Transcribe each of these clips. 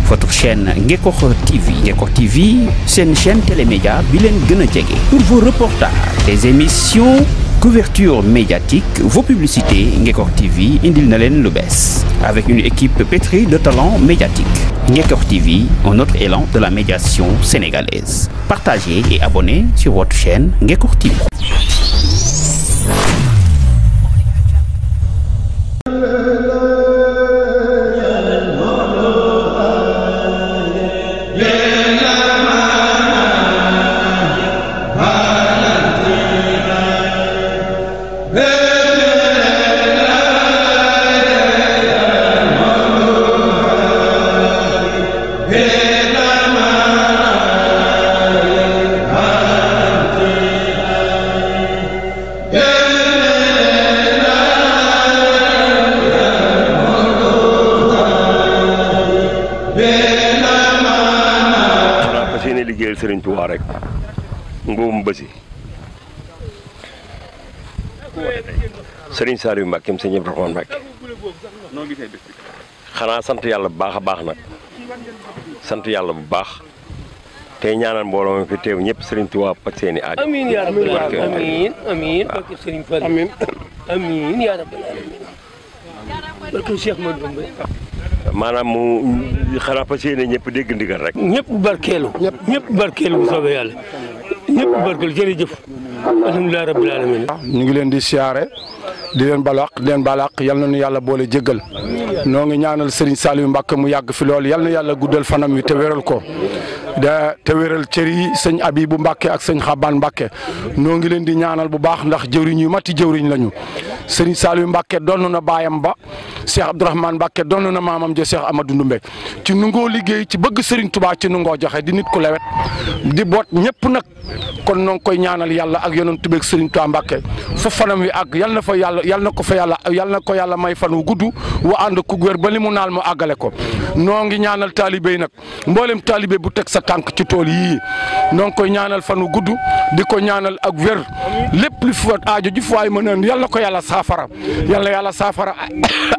votre chaîne Ngekokh TV. Ngekokh TV, c'est une chaîne télémédia bilen gëna djégé. Pour vos reportages, des émissions, couverture médiatique, vos publicités, Ngekokh TV indil na len lu bess. Avec une équipe pétrie de talents médiatiques. Ngekokh TV, un autre élan de la médiation sénégalaise. Partagez et abonnez sur votre chaîne Ngekokh TV. Serigne Touba rek ngum beusi Serigne Saliou Mbacké Serigne Ibrahima Mbacké xana sant yalla bu baaxa baax nak sant yalla bu baax tay ñaanal mbolo mi fi teew ñepp Serigne Touba ak seeni aaj amin ya rabbal alamin amin barke Serigne Fall amin amin ya rabbal alamin barke Cheikh Modou Bamba manam mu xana fassiyene ñepp dégg ndigal rek ñepp barkelu bu soobé yalla ñepp barkelu jërëjëf alhamdulillah rabbil alamin ñu ngi leen di siaré di leen balaq yal nañu yalla boole jéggal no ngi ñaanal Serigne Saliou Mbacké mu yàgg fi lool yal na yalla guddal fanam wi te wéral ko te wéral cër yi sëñ Abibou Mbacké ak sëñ Xabaan Mbacké no ngi leen di ñaanal bu baax ndax jëwriñ yu mati jëwriñ lañu Serigne Saliou Mbacké donn na baayam ba Cheikh Abdourahmane Mbacké donn na maamam ja Cheikh Amadou Ndoumbe ci nungoo liggéey ci bëgg Serigne Touba ci nungoo joxe di nit ku lewet di boot ñëpp nag kon noo ngi koy ñaanal yàlla ak yonent bi ak Serigne Touba Mbacké fu fanam wi ak yal na ko yàlla may fan wu gudd wa ànd ku wér ba li mu naal mu àggale ko noo ngi ñaanal taalibe yi nag mboolem taalibe bu teg sa tànk ci tool yii noo ngi koy ñaanal fan wu gudd di ko ñaanal ak wér lépp li fu aajo ji fu waay mën a yal na ko yàlla saafara yàlla saafara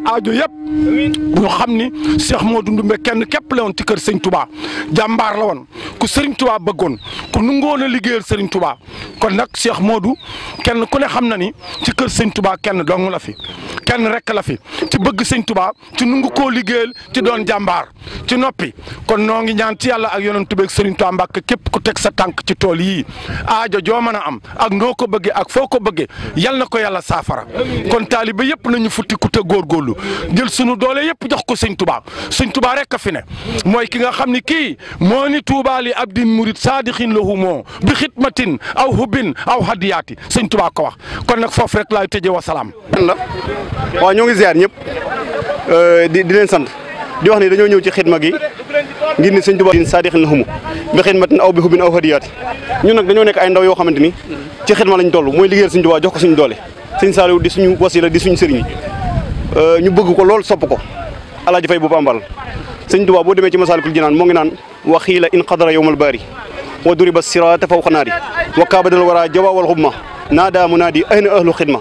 aajo yëpp ñu xam ni Cheikh Modou Ndoumbe kenn képp la woon ci kër Sëñ Touba jàmbaar la woon ku Serigne Touba bëggoon ku nungoon a liggéeyal Serigne Touba kon nag Cheikh Modou kenn ku ne xam na ni ci kër Sëñ Touba kenn dong la fi kenn rek la fi ci bëgg Sëñ Touba ci nungu koo liggéeyal ci doon jàmbaar ci noppi kon noo ngi ñaan ci yàlla ak yonent bi ak Serigne Touba Mbacké képp ku teg sa tànk ci tool yii aajo joo mën a am ak noo ko bëggee ak foo ko bëggee yal na ko yàlla saafara kon taaliba yëpp nañu futti ku te góorgóorlu jël sunu doole yëpp jox ko Sëñ Touba rek a fi ne mooy ki nga xam ni kii moo ni Touba li abdin murid saadixin lahu moo bi xidmatin aw hubbin aw hadiyaati Sëñ Touba ko wax kon nag foofu rek laay tëjee wa salaam. waaw ñoo ngi ziar ñëpp di leen sant di wax ni dañoo ñëw ci xidma gi ngir ni Sëñ Touba din saadixin lahu bi xidmatin aw bi hubbin aw hadiyaati ñun nag dañoo nekk ay ndaw yoo xamante ni ci xidma lañ toll mooy liggéeyal Sëñ Touba jox ko suñu doole Sëñ Saliou di suñu wasila di suñu sëriñ ñu bëgg ko lool sopp ko Alaaji Fay bu Pambal Sëñ Touba boo demee ci Masaalikul Jinaan moo ngi naan wa xiila in qadara yawmal baari wa duriba siraata fawqa naari wa kaabadal wara jawa wal xumma naada munaadi ayna ahlu xidma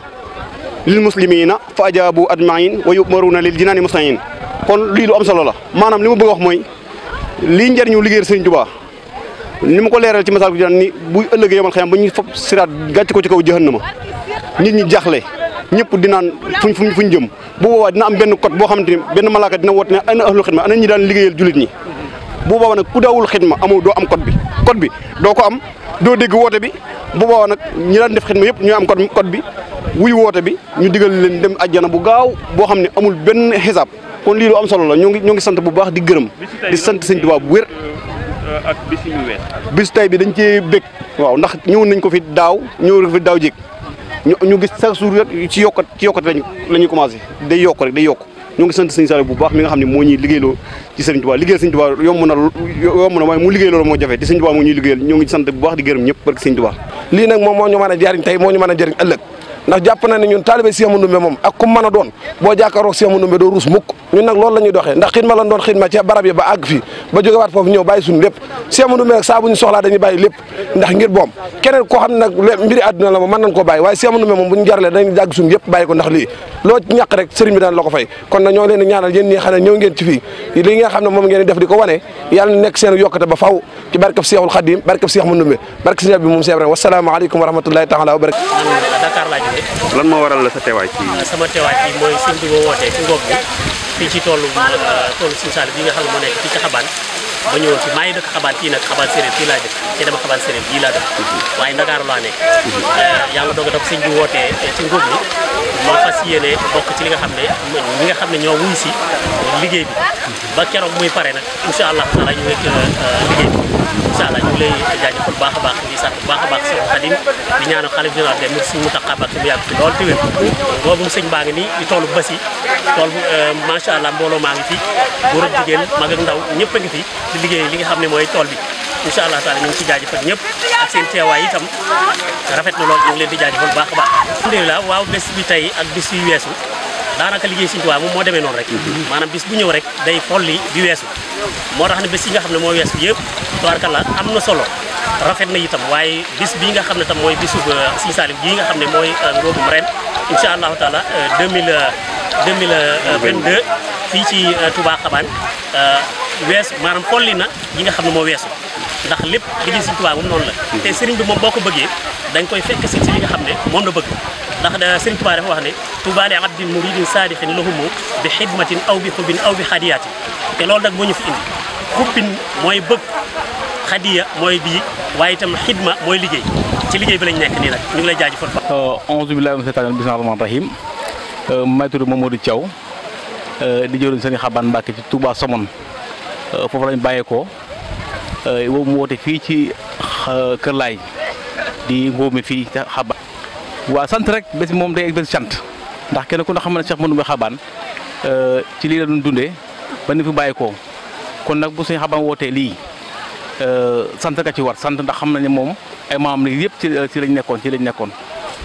lil muslimina fa ajaabu ajmain wa yumaruna lil jinaani muslimin kon lii lu am solo la maanaam li ma bëgg a wax mooy lii njëriñu liggéeyal Sëñ Touba ni ma ko leeral ci Masaalikul Jinaan ni bu ëllëgee yomal xiyam ba ñu fop siraat gàcc ko ci kaw jahannama nit ñi jaxle ñëpp dinaan fuñ jëm bu boobaa dina am benn code boo xamante ni benn malaaka dina woote ne ana ahlul xidma ana ñi daan liggéeyal jullit ñi bu boobaa nag ku daawul xidma amoo doo am code bi doo ko am doo dégg woote bi bu boobaa nag ñi daan def xidma yëpp ñooy am code bi wuy woote bi ñu digal leen dem àjjana bu gaaw boo xam ne amul benn xisaab kon lii lu am solo la ñoo ngi sant bu baax di gërëm di sant Sëñ Touba bu wér ak bis yu wees bis tay bi dañ cee bég waaw ndax ñëwoon nañ ko fi daaw jéeg ñu gis chaque jour rek ci yokkat la ñuy commencé day yokk ñoo ngi sant Sëñ Saliou bu baax mi nga xam ne moo ñuy liggéeyloo ci Sëñ Touba liggéeyal Sëñ Touba yomb na waaye mu liggéey loolu moo jafe di Sëñ Touba moo ñuy liggéeyal ñoo ngi sant bu baax di gërëm ñëpp barke Sëñ Touba lii nag moom moo ñu mën a jariñ tey moo ñu mën a jariñ ëllëg ndax jàpp na ne ñun taalibe Cheikh Mandoumbe moom ak ku mën a doon boo jàkkaaroo Cheikh Mandoumbe doo ruus mukk ñun nag loolu la ñuy doxee ndax xidma lan doon xidma ci barab yi ba àgg fii ba jógewaat foofu ñëw bàyyi suñu lépp Cheikh Mandoumbe nag saa bu ñu soxlaa dañuy bàyyi lépp ndax ngir boom keneen koo xam ne nag mbiri àdduna la moom mën nañ koo bàyyi waaye Cheikh Mandoumbe moom bu ñu jaralee dañuy jàgg suñu yëpp bàyyi ko ndax lii loo ñàkk rek sëriñ bi daan la ko fay kon nag ñoo leen di ñaanal yéen ñi xam ne ñëw ngeen ci fii li nga xam ne moom ngeen def di ko wane yàlla na nekk seen yokkate ba faw ci barkab Cheikhul Khadim barkab Cheikh Mandoumbe barke sëriñ bi moom Cheikh Ibrahima wasalaamaaleykum wa rahmatullahi taala wa barakatuh. Dakar laa jógee. lan moo waral la sa teewaay ci. sama teewaay ci mooy sëñ bi ma wootee ci ngoog bi fii ci toolu Sëñ Saliou bi nga xam ne moo nekk fii ci Xabaan ba ñëwoon fi maa ngi dëkk Xabaan fii nag Xabaan séeréer fii laa dëkk ci dama Xabaan séeréer bii laa dëkk waaye Dakar laa nekk yàlla doog a def sëñ bi wootee ci ngoog bi ma fas yéene bokk ci li nga xam ne ñi nga xam ne ñoo wuy si liggéey bi ba keroog muy pare nag incha allah taala ñu nekk liggéey bi incha allah ñu ngi lay jaajëfal bu baax a baax di sant bu baax a baax Cheikh Khadim di ñaanal xalif général des mourides Sëñ Mountakha Mbacké mu yàgg fi lool te wér boobu sëñ baa ngi nii di toolu basi tool bu macha allah mbooloo maa ngi fi góor ak jigéen mag ak ndaw ñëpp a ngi fi di liggéey li nga xam ne mooy tool bi incha allah taala ñu ngi ci jaajëfal ñëpp ak seen teewaay itam rafet na lool ñu ngi leen di jaajëfal bu baax a baax alhamdulilah waaw bés bi tey ak bis yu weesu daanaka liggéey Sëñ Tuubaa moom moo demee noonu rek maanaam bis bu ñëw rek day folli bi weesu moo tax ne bés yi nga xam ne moo weesu yëpp tubaarkalla am na solo rafet na itam waaye bis bii nga xam ne tam mooy bisu Sëñ Saliou bii nga xam ne mooy ngóobum ren incha allahu taala 2022 fii ci Touba Xabaan weesu maanaam folli na yi nga xam ne moo weesu ndax lépp liggéey Sëñ Tuubaa moom noonu la te sëriñ bi moom boo ko bëggee da nga koy fekk si li nga xam ne moom la bëgg ndax Sëriñ Tuubaa dafa wax ne Tuubaa li abdin muridin saadixin lahumu bi xidmatin aw bi xubbin aw bi xadiyaati te loolu nag moo ñu fi indi xubbin mooy bëgg xadiya mooy bii waaye itam xidma mooy liggéey ci liggéey bi lañ nekk nii nag ñu ngi lay jaajëfal fa auzu billaahi mina shaytaani rajiim bismillaahi rahmaani rahiim may tudd Mamadou Thiaw di jëriñ Sëriñ Xabaan Mbàkke ci Touba Somone foofu lañ bàyyeekoo boobu mu woote fii ci Kër Laay di ngóob mi fii ca Xabaan waa sant rek bés moom day bés sant ndax kenn ku ne xam ne Cheikh Mandoumbe Xabaan ci lii la doon dundee ba ni fi bàyyeekoo kon nag bu Sëriñ Xabaan wootee lii sant ka ci war sant ndax xam nañ ne moom ay maam li yëpp ci lañ nekkoon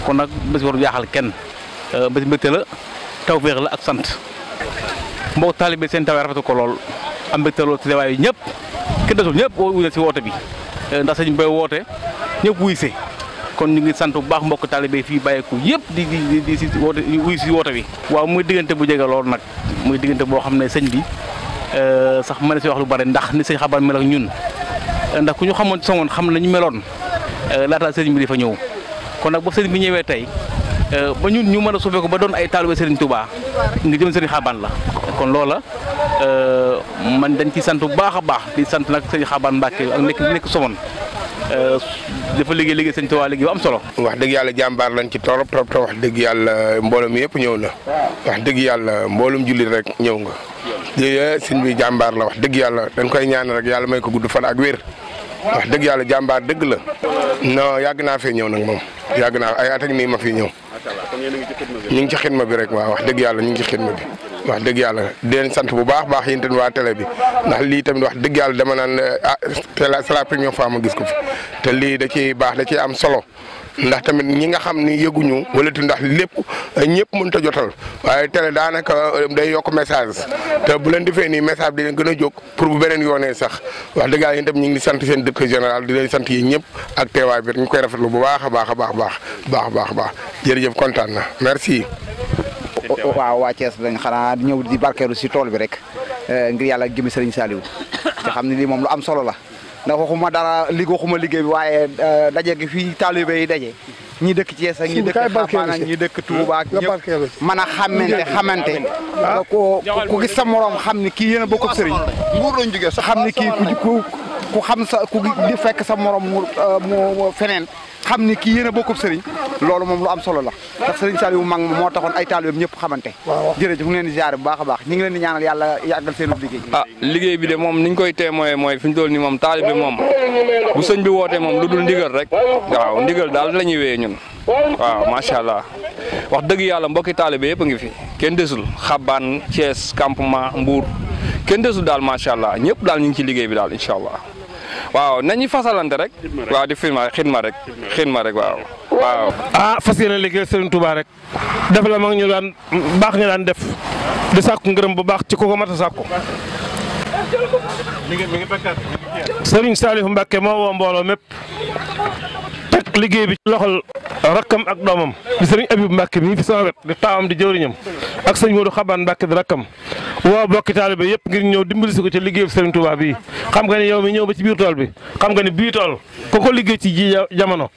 kon nag bés waru jaaxal kenn bés mbégte la tawfeex la ak sant mbokk taalibe seen tawaay rafetu ko lool am mbégte lool ci teewaay ñëpp kenn desul ñëpp wuy na si woote bi ndax sëñ bay woote ñëpp wuy see kon ñu ngi sant bu baax mbokk taalibe fii bàyyeeku yëpp di si woote wuy si woote bi waaw muy diggante bu jege lool nag muy diggante boo xam ne sëñ bi sax ma ne si wax lu bari ndax ni sëñ Xabaan mel ak ñun ndax ku ñu xamoon ci Somone xam nañu meloon laata sëriñ bi di fa ñëw kon nag ba sëriñ bi ñëwee tey ba ñun ñu mën a suufee ko ba doon ay taalibe Sëriñ Touba nga jëm Sëriñ Xabaan la kon loola man dañ ci sant bu baax a baax di sant nag Sëriñ Xabaan Mbàkke ak nekk Somone dafa liggéey Sëriñ Touba liggéey bu am solo. wax dëgg yàlla jàmbaar lañ ci torop te wax dëgg yàlla mbooloo mi yëpp ñëw na wax dëgg yàlla mboolum jullit rek ñëw nga jërëjëf sëñ bi jàmbaar la wax dëgg yàlla dañ koy ñaan rek yàlla may ko gudd fan ak wér wax dëgg yàlla jàmbaar dëgg la non yàgg naa fee ñëw nag moom yàgg naa ay at ak nii ma fi ñëw ñu ngi ci xidma bi rek waaw wax dëgg yàlla ñu ngi ci xidma bi wax dëgg yàlla di leen sant bu baax yéen tamit waa télé bi ndax lii tamit wax dëgg yàlla dama naan c'est la première fois ma gis ko fi te lii da ciy baax da ciy am solo ndax tamit ñi nga xam ni yëguñu wala tu ndax lépp ñëpp mënut a jotal waaye télé daanaka day yokk message te bu leen defee nii message bi dina gën a jóg pour bu beneen yoonee sax wax dëgg yàlla yéen tamit ñu ngi sant seen directeur général di leen sant yi ñëpp ak teewaay bi ñu koy rafetlu bu baax a baax jërëjëf kontaan na merci. waaw waa Thiès dañ xanaa ñëw di barkeelu si tool bi rek ngir yàlla jëmi Sëriñ Saliou nga xam ne lii moom lu am solo la ndax waxuma dara waxuma liggéey bi waaye daje gi fii taalibe yi daje ñi dëkk Thiès ak ñi dëkk Xabaan ak ñi dëkk Touba ak ñëpp mën a xamante ku gis sa morom xam ni kii yéen a bokk sëriñ nguur lañ jógee xam ni kii ku xam sa ku di fekk sa morom mu feneen xam ni kii yéen a bokkub sëriñ loolu moom lu am solo la ndax Sëriñ Saliou mag moo taxoon ay taalibeem ñëpp xamante jërëjëf mu ngi leen di ziare bu baax a baax ñu ngi leen di ñaanal yàlla yàggal seen liggéey liggéey bi de moom niñ koy témoin mooy fi ñu toll ni moom taalibe moom bu sëñ bi wootee moom lu dul ndigal rek waaw ndigal daal la ñuy wéyee ñun waaw macha allah wax dëgg yàlla mbokki taalibe yëpp a ngi fi kenn desul Xabaan Thiès campement Mbour kenn desul daal macha allah ñëpp daal ñu ngi ci liggéey bi daal incha allah waaw nañu fasalante rek waaw di xidma rek waaw waaw. ah fas yéene liggéey Serigne Touba rek def la mag ñu daan baax ñu daan def di sàkku ngërëm bu baax ci ku ko mat a sàkku. Serigne Saliou Mbacké moo woo mbooloo mépp teg liggéey bi ci loxol rakkam ak doomam di Serigne Abib Mbacké mi fi sama wet di taawam di jëwriñam ak sëñ Modou Xabaan Mbacké di rakkam woo bokki taalibe yëpp ngir ñëw dimbali si ko ci liggéey bi Serigne Touba bii xam nga ni yow mi ñëw ba ci biir tool bi xam nga ni bii tool ku ko liggéey ci ji jamono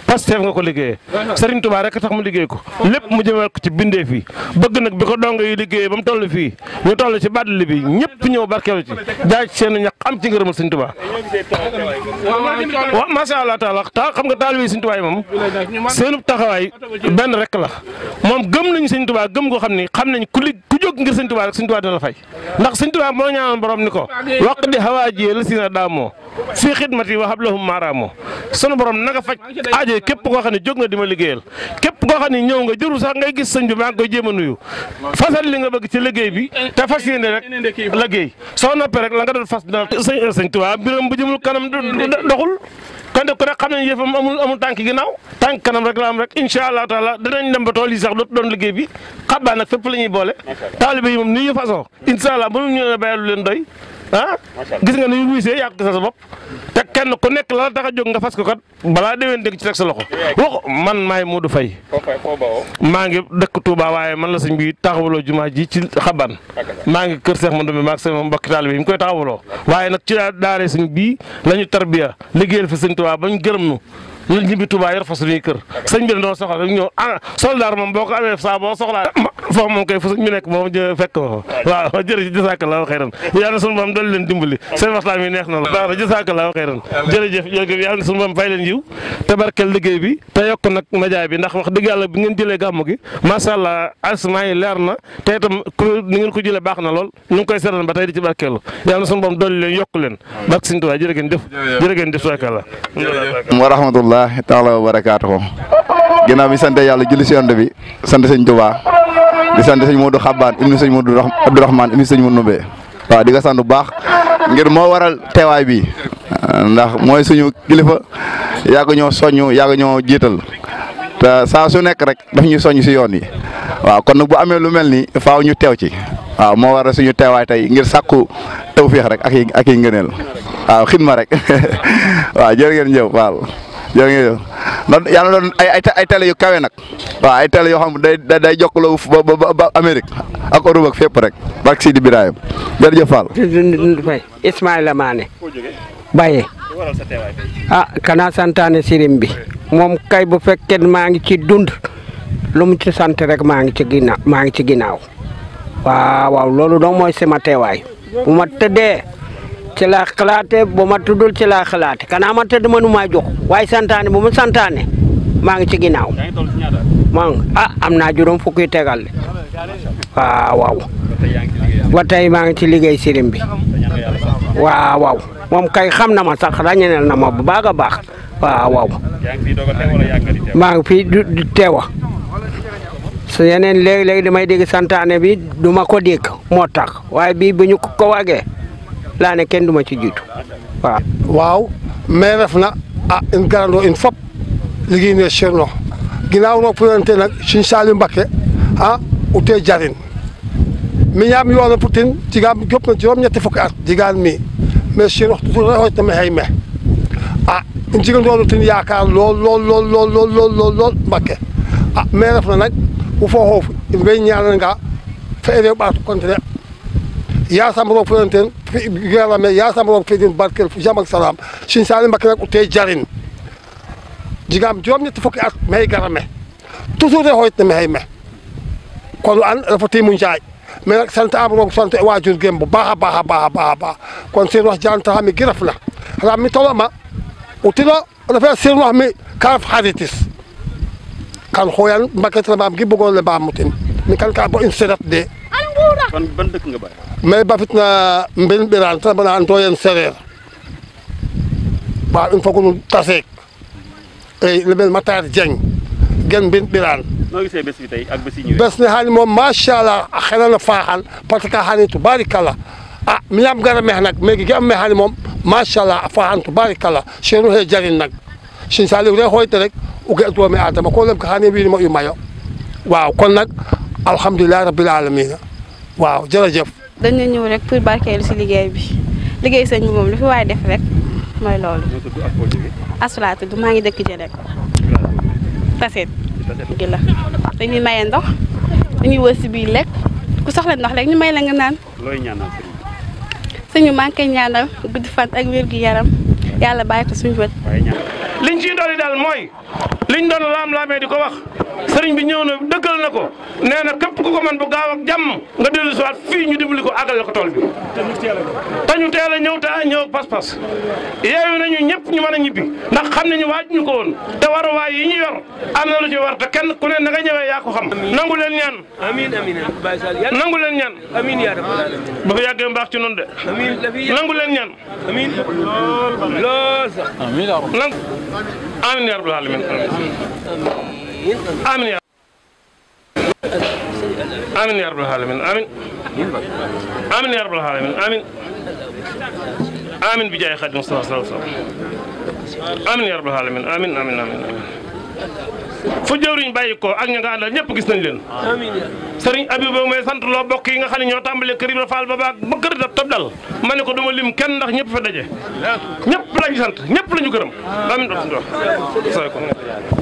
Pastef nga ko liggéeyee Serigne Touba rek tax mu liggéey ko lépp mu jëmee ko ci bindee fii bëgg nag bi ko dongo yi liggéeyee ba mu toll fii ñu toll ci bàddali bi ñëpp ñëw barkeelu ci jaay ci seen ñax am ci ngërëmal Serigne Touba waaw macha Allah taala xam nga taalibe yi Serigne Touba yi moom seenub taxawaay benn rek la moom gëm nañu Serigne Touba gëm goo xam ni xam nañ ku jóg ngir Serigne Touba rek Serigne Touba dina la fay ndax Serigne Touba moo ñaanoon borom ni ko waq di xawaaji la si na daamoo fii xidmati wa hablahum maaraamoo sunu borom na nga faj aajo képp koo xam ne jóg nga di ma liggéeyal képp koo xam ne ñëw nga jëru sax ngay gis sëñ bi maa ngi koy jéem a nuyu fasal li nga bëgg ci liggéey bi te fas yéene rek liggéey soo noppee rek la nga doon fas dina sëñ Touba mbiram bu jëmul kanam doxul kon de ku ne xam nañ yëfam amul tànk ginnaaw tànk kanam rek la am rek incha allah taala danañ dem ba tool yi sax dootu doon liggéey bi xabbaa nag fépp la ñuy boole taalibe yi moom ni ñu fasoo incha allah mënuñu leen a bayal lu leen doy ah gis nga ni ñu wuysee yaa ko gisal sa bopp te kenn ku nekk la tax a jóg nga fas ko kat balaa déwén dégg ci teg sa loxo wax man maay Modou Faye maa ngi dëkk Touba waaye man la sëñ bi taxawaloo jumaa ji ci xaban maa ngi kër Seex Mandumbe maag sama mbokki taalibe yi mu koy taxawaloo waaye nag ci daare sëñ bii la ñu tarbiya liggéeyal fi sëñ Touba bañ gërëm nu ñun ñibbi Touba yor fa suñuy kër sëñ bi dañoo soxla rek ñëw soldaar moom boo ko amee saa boo soxlaa foofu moom koy fu ñu nekk moom fekk ma fa waaw jërëjëf jazakallahu xayran yàlla sunu moom doon leen dimbali seen waxtaan mi neex na la baax na jazakallahu xayran jërëjëf yàlla na sunu moom fay leen yiw te barkeel liggéey bi te yokk nag média bi ndax wax dëgg yàlla bi ngeen jëlee gàmmu gi macha allah asmaa yi leer na te itam ni ngeen ko jëlee baax na lool ñu ngi koy seetaan ba tey di ci barkeelu yàlla na sunu moom dolli leen yokk leen barke Sëñ Tuubaa jërë ngeen jëf tabaarkalla wa rahmatullah taala wa barakaatuhu ginnaaw bi sant yàlla julli si yonent bi sant Sëñ Tuubaa di sant sëñ Modou Xabaan ibnu sëñ Modou Abdourahmane ibnu sëñ Mandumbe waaw di nga sant bu baax ngir moo waral teewaay bi ndax mooy suñu kilifa yàgg ñoo soññu yàgg ñoo jiital te saa su nekk rek daf ñuy soññ si yoon yi waaw kon nag bu amee lu mel ni faaw ñu teew ci waaw moo waral suñu teewaay tey ngir sàkku tawfeex rek ak yi ngëneel waaw xidma rek waaw jërë ngeen jëf waaw jërë ngeen jëf donc yàlla doon ay télé yu kawe nag waaw ay télé yoo xam ne day jokkaloo ba Amérique ak Europe ak fépp rek barke Sidi Birahim jërëjëf Fall. Ismaïla Mané Baye kana santaane sirim bi moom kay bu fekkee maa ngi ci dund lu mu ci sant rek maa ngi ci ginnaaw waaw loolu donc mooy sama teewaay bu ma tëddee ci laa xalaate bu ma tuddul ci laa xalaate kanaa ma tëdd mënumaa jóg waaye santaane bu ma santaane maa ngi ci ginnaaw am naa juróom fukki tegal waaw ba tey maa ngi ci liggéey sirim bi waaw moom kay xam na ma sax ràññeel na ma bu baax a baax waaw maa ngi fii di teewa su yeneen léegi-léegi damay dégg santaane bi du ma ko dégg moo tax waaye bii bu ñu ko wagee laa ne kenn du ma ci jiitu waaw mais ref na in garandoo in fop liggéey ne Cerno ginnaaw roog purante nag Sëñ Saliou Mbacké ute jarin mi ñaam yoona putin jigaam jóp na juróom-ñetti fukki at jigaan mi mais Cerno waxtu rehoyt na me xey me in jigandoonu tin yaakaar lool Mbacké mais ref na nag wo fo xoof in way ñaananga fe rew ɓaatu continuer yasam roog purante garame yasam roog fe din barkel fu jam ak salaam Sëñ Saliou Mbacké nag ute jarin jigaam juróom-ñetti fukki at me garame toujours rehoyt na me xey me kon an dafa tiimu njaay mais nag sant am roog sant waajur gem bu baax a baax kon seen wax jaan taxa mi giraf na ram mi tolo ma utino refe seen wax mi ka ref xaritis kan xooyan Mbacké maam gi bëggoon le mbaam mutin mi kan ka bo une sedat de ban dëkk nga bay mais bafit na mbin ɓiran ta bana an to yen sereer waaw il faut que nu taseek le mel Matar Dieng gen mbin ɓiran noo gisee bés bi tey ak bés yi ñëwee bés ne xaani moom macha allah xelal na faaxal parce que xaani tubaarikala mi am gara meex nag mais gi am me xaani moom macha allah a faaxan tubaarikala Cerno he jarin nag Sëñ Saliou re xooyte rek uke doomi aadama ko lem ko xane wiin mo yu mayo waaw kon nag alhamdulilah rabbil alamin waaw jërëjëf. dañu ñëw rek pour barkeelu si liggéey bi liggéey sëñ bi moom lu fi waay def rek mooy loolu. Asula tudd maa ngi dëkk Jëne ko Tassette gi la dañuy maye ndox dañuy wër si biir lekk ku soxla ndox rek ñu may la nga naan. looy ñaanal sëñ bi maa ngi koy ñaanal gudd fan ak wér gu yaram yàlla bàyyi ko suñu bët. liñ ciy dolli daal mooy liñ doon laam-laamee di ko wax sëriñ bi ñëw na dëggal na ko nee na képp ku ko mën bu gaaw ak jàmm nga dellu si waat fii ñu dimbali ko àggale ko tool bi. te ñu teel a ñëw te ñëw pas-pas yeewu nañu ñëpp ñu mën a ñibbi ndax xam nañu waaj ñu ko woon te waruwaay yi ñu yor am na lu ci war te kenn ku ne na nga ñëwee yaa ko xam. nangu leen ñaan. amiin amiin nangu leen ñaan. amiin yaa rabbal aalamiin. ba fa yàggee mbaax ci noonu de. amiin nangu leen ñaan. amiin lool sax. amiin amiin yaa rabbal aalamiin. amiin yaa amiin yaa rabbal aalamiin amiin amiin yaa rabbal aalamiin amiin amiin bi jaay Xaadim Mustafa sallallahu alayhi wasallam amiin yaa rabbal aalamiin amiin amiin amiin fu jëwriñ bàyyi ko ak ña nga àndal ñëpp gis nañ leen. Sëriñ Abibu may sant loo bokk yi nga xam ne ñoo tàmbalee kër Ibra Fall ba kër tab dal ma ne ko duma lim kenn ndax ñëpp fa daje ñëpp lañu sant ñëpp lañu gërëm amiin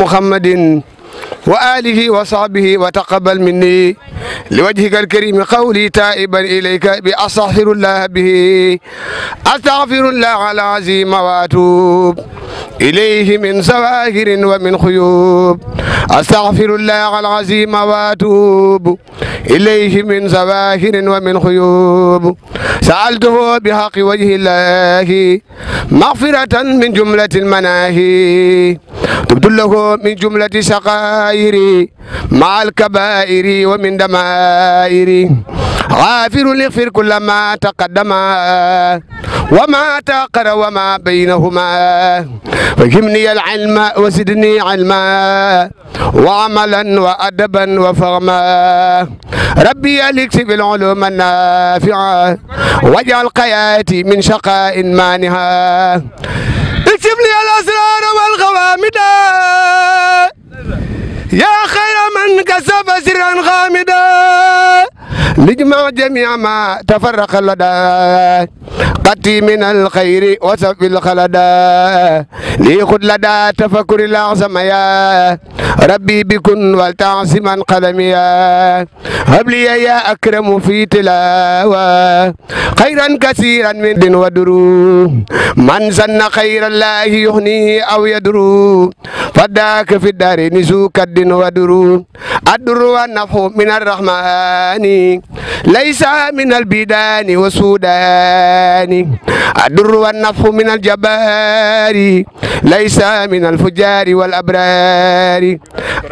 محمد وآله وصحبه وتقبل مني لوجهك الكريم قولي تائبا إليك بأستغفر الله به أستغفر الله العظيم وأتوب إليه من سواهر ومن خيوب أستغفر الله العظيم وأتوب إليه من سواهر ومن خيوب سألته بحق وجه الله مغفرة من جملة المناهي تبت له من جملة شقائري مع الكبائر ومن دمائري غافر ليغفر كل ما تقدم وما تأخر وما بينهما فهمني العلم وزدني علما وعملا وأدبا وفهما ربي أليكسب العلوم النافعة واجعل قياتي من شقاء مانها اكتب لي الأسرار والغوامد يا خير من كسب سرا غامدا لجمع جميع ما تفرق لدى قتي من الخير وسف الخلدا ليخد لدى تفكر الأعظم يا ربي بكن والتعصما قلميا هب لي يا أكرم في تلاوة خيرا كثيرا من دين ودرو من سن خير الله يهنيه أو يدرو فداك في الدار نسوك الدين ودرو الدر والنفع من الرحمن ليس من البيدان والسودان الدر والنفع من الجبار ليس من الفجار والأبرار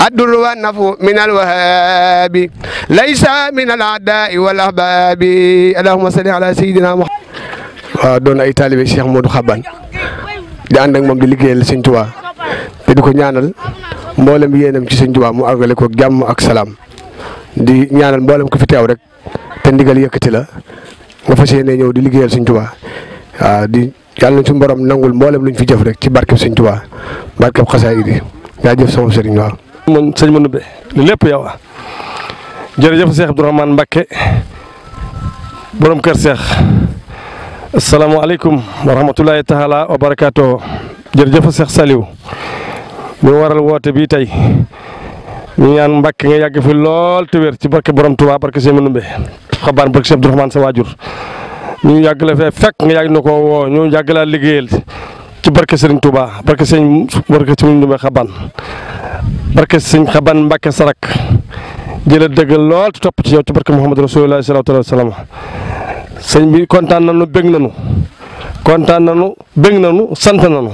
الدر والنفع من الوهاب ليس من الأعداء والأحباب اللهم صل على سيدنا محمد. doon ay taalibe Cheikh Modou Xaban di ànd ak moom di liggéeyal Sëñ Tuubaa te di ko ñaanal mboolem yéenam ci Sëñ Tuubaa mu àggale ko jàmm ak salaam di ñaanal mboolem ko fi teew rek te ndigal yëkkati la nga fas yéene ñëw di liggéeyal Sëñ Tuubaa waaw di yàlla na suñu borom nangul mboolem luñ fi jëf rek ci barkeb Sëñ Tuubaa barkeb xasaayid yi jaajëf sama sëriñ waaw. man sëñ Manoumbe li lépp yow jërëjëf Cheikh Abdourahmane Mbacké borom kër Cheikh asalaamaaleykum wa rahmatulahi taala wa barakaatu jërëjëf Cheikh Saliou mi waral woote bii tey ñu ñaan Mbacké nga yàgg fi lool te wér ci barke borom Touba barke sëñ Manoumbe Xabaan barke Cheikh Abdourahmane sa waajur ñu yàgg la fee fekk nga yàgg na ko woo ñu yàgg laa liggéeyal ci barke Serigne Touba barke sëñ Manoumbe Xabaan barke sëñ Xabaan Mbacké Sarak jëla dëggal lool te topp ci yow ci barke Muhammad Rasulullah sallallahu alayhi wa sallam sëñ bi kontaan nañu bég nañu sant nañu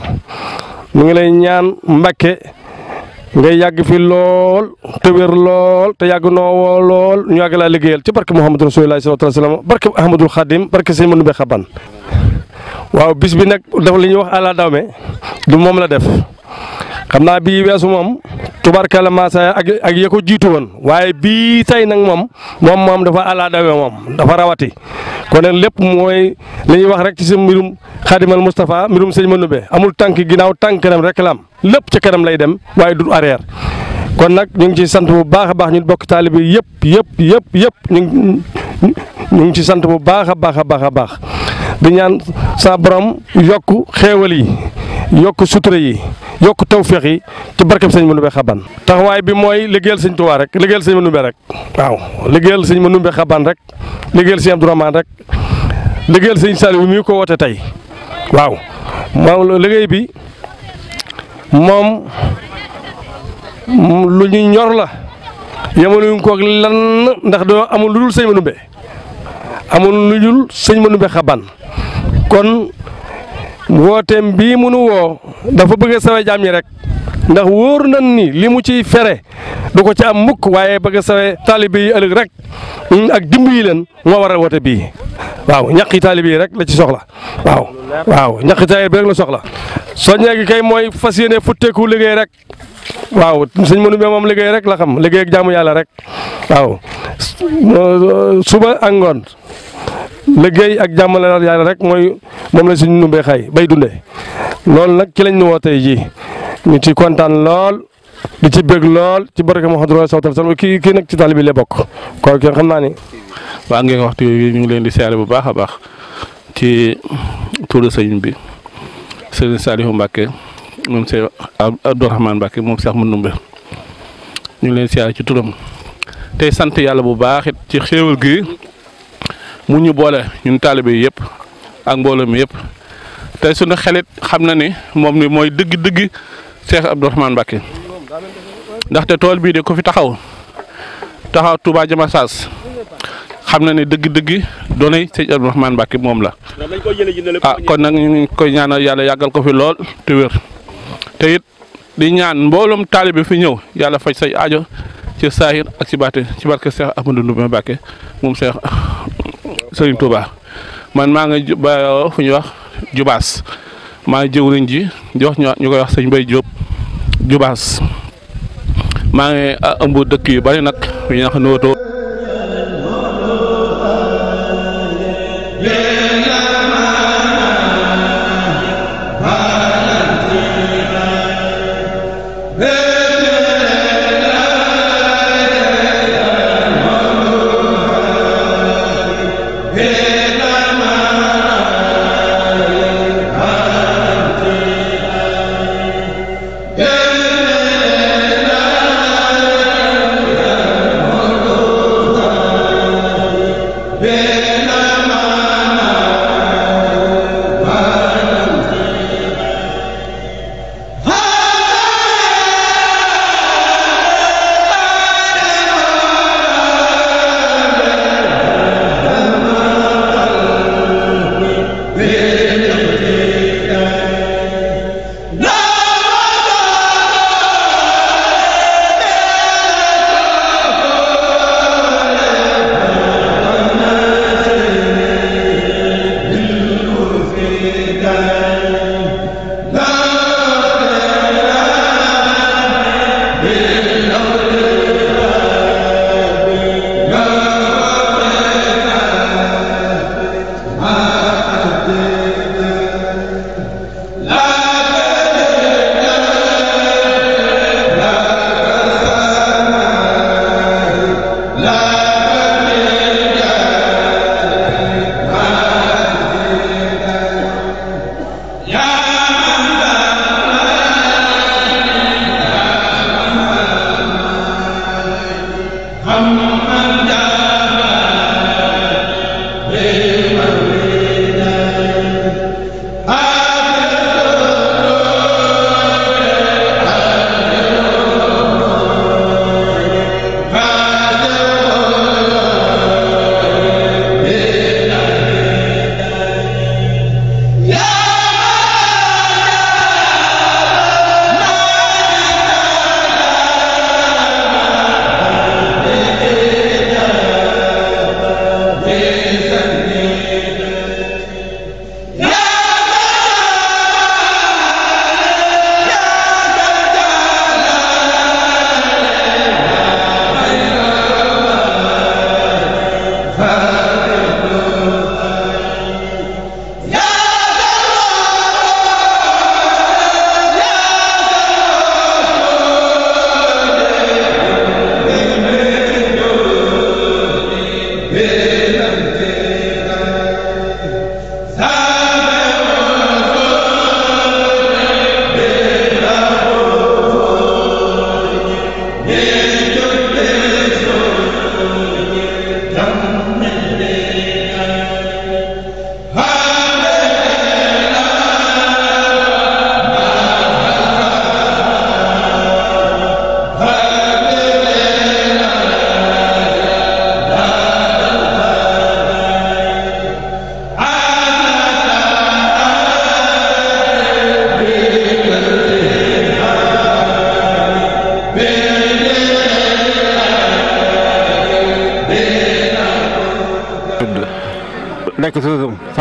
mu ngi lay ñaan Mbacké ngay yàgg fi lool te wér lool te yàgg noo lool ñu yàgg laa liggéeyal ci barke Muhammad Rasulullah sallallahu alayhi wa sallam barke Ahmadul Khadim barke sëñ Manoumbe Xaban waaw bis bi nag dafa li ñuy wax àla dawme du moom la def xam naa bii weesu moom tubarkalla maasa ak ya ko jiitu woon waaye bii tey nag moom dafa ala dawe moom dafa rawati kon nag lépp mooy li ñuy wax rek ci sa mbirum Xaadimal Moustapha mbirum sëñ Manoumbe amul tànk ginnaaw tànk kanam rek la am lépp ca kanam lay dem waaye du arrière kon nag ñu ngi ci sant bu baax a baax ñun bokk taalibe yëpp ñu ngi ci sant bu baax a baax di ñaan sa borom yokk xéewal yi yokk sutura yi yokk tawféex yi ci barkeb sëñ Manoumbe Xabaan taxawaay bi mooy liggéeyal sëñ Tuubaa rek liggéeyal sëñ Manoumbe rek waaw liggéeyal sëñ Manoumbe Xabaan rek liggéeyal sëñ Abdourahmane rek liggéeyal sëñ Saliou mi ko woote tey waaw moom liggéey bi moom lu ñu ñor la yemaluñ ko ak lan ndax doo amul lu dul sëñ Manoumbe amul lu dul sëñ Manoumbe Xabaan kon wooteem bii mu nu woo dafa bëgg a sawe jaam ñi rek ndax wóor nañ ni li mu ciy fere du ko ci am mukk waaye bëgg a sawe taalibe yi ëllëg rek ak dimbali leen moo waral woote bii waaw ñaqi taalibe yi rek la ci soxla waaw ñaqi taalibe bi rek la soxla soññee gi kay mooy fas yéene futteeku liggéey rek waaw sëñ Manoumbe moom liggéey rek la xam liggéey ak jaamu yàlla rek waaw suba ak ngoon liggéey ak jàmm yàlla rek mooy moom la suñu Manoumbe xay bay dundee loolu nag ci lañ ñu woo tey jii ñu ci kontaan lool di ci bëgg lool ci barke Muhammadu Rasulullah sallallahu alayhi wasallam kii nag ci taalibe bi la bokk kooku xam naa ni. waa ngeen waxtu yooyu ñu ngi leen di siyaare bu baax a baax ci turu sëñ bi Serigne Saliou Mbacke moom Cheikh Abdourahmane Mbacke moom Cheikh Manoumbe ñu ngi leen siyaare ci turam tey sant yàlla bu baax it ci xéewal gi mu ñu boole ñun taalibe yi yëpp ak mbooloo mi yëpp tey suñu xelit xam na ni moom ni mooy dëgg Cheikh Abdourahmane Mbacke ndaxte tool bii de ko fi taxaw Touba Jamasaas xam na ne dëgg doonay sëñ Abdourahmane Mbacke moom la kon nag ñu ngi koy ñaanal yàlla yàggal ko fi lool te wér te it di ñaan mbooloom taalibe fi ñëw yàlla faj say aajo ci saahir ak ci baate ci barke Cheikh Ahmadou Ndoumbe Mbacke moom Cheikh Serigne Touba man maa nga ba fu ñuy wax Jubaas maa jëwriñ ji jox ñu koy wax sëñ Mbaye Diop Jubaas maa ngi ëmb dëkk yu bari nag yu ñu wax Nooto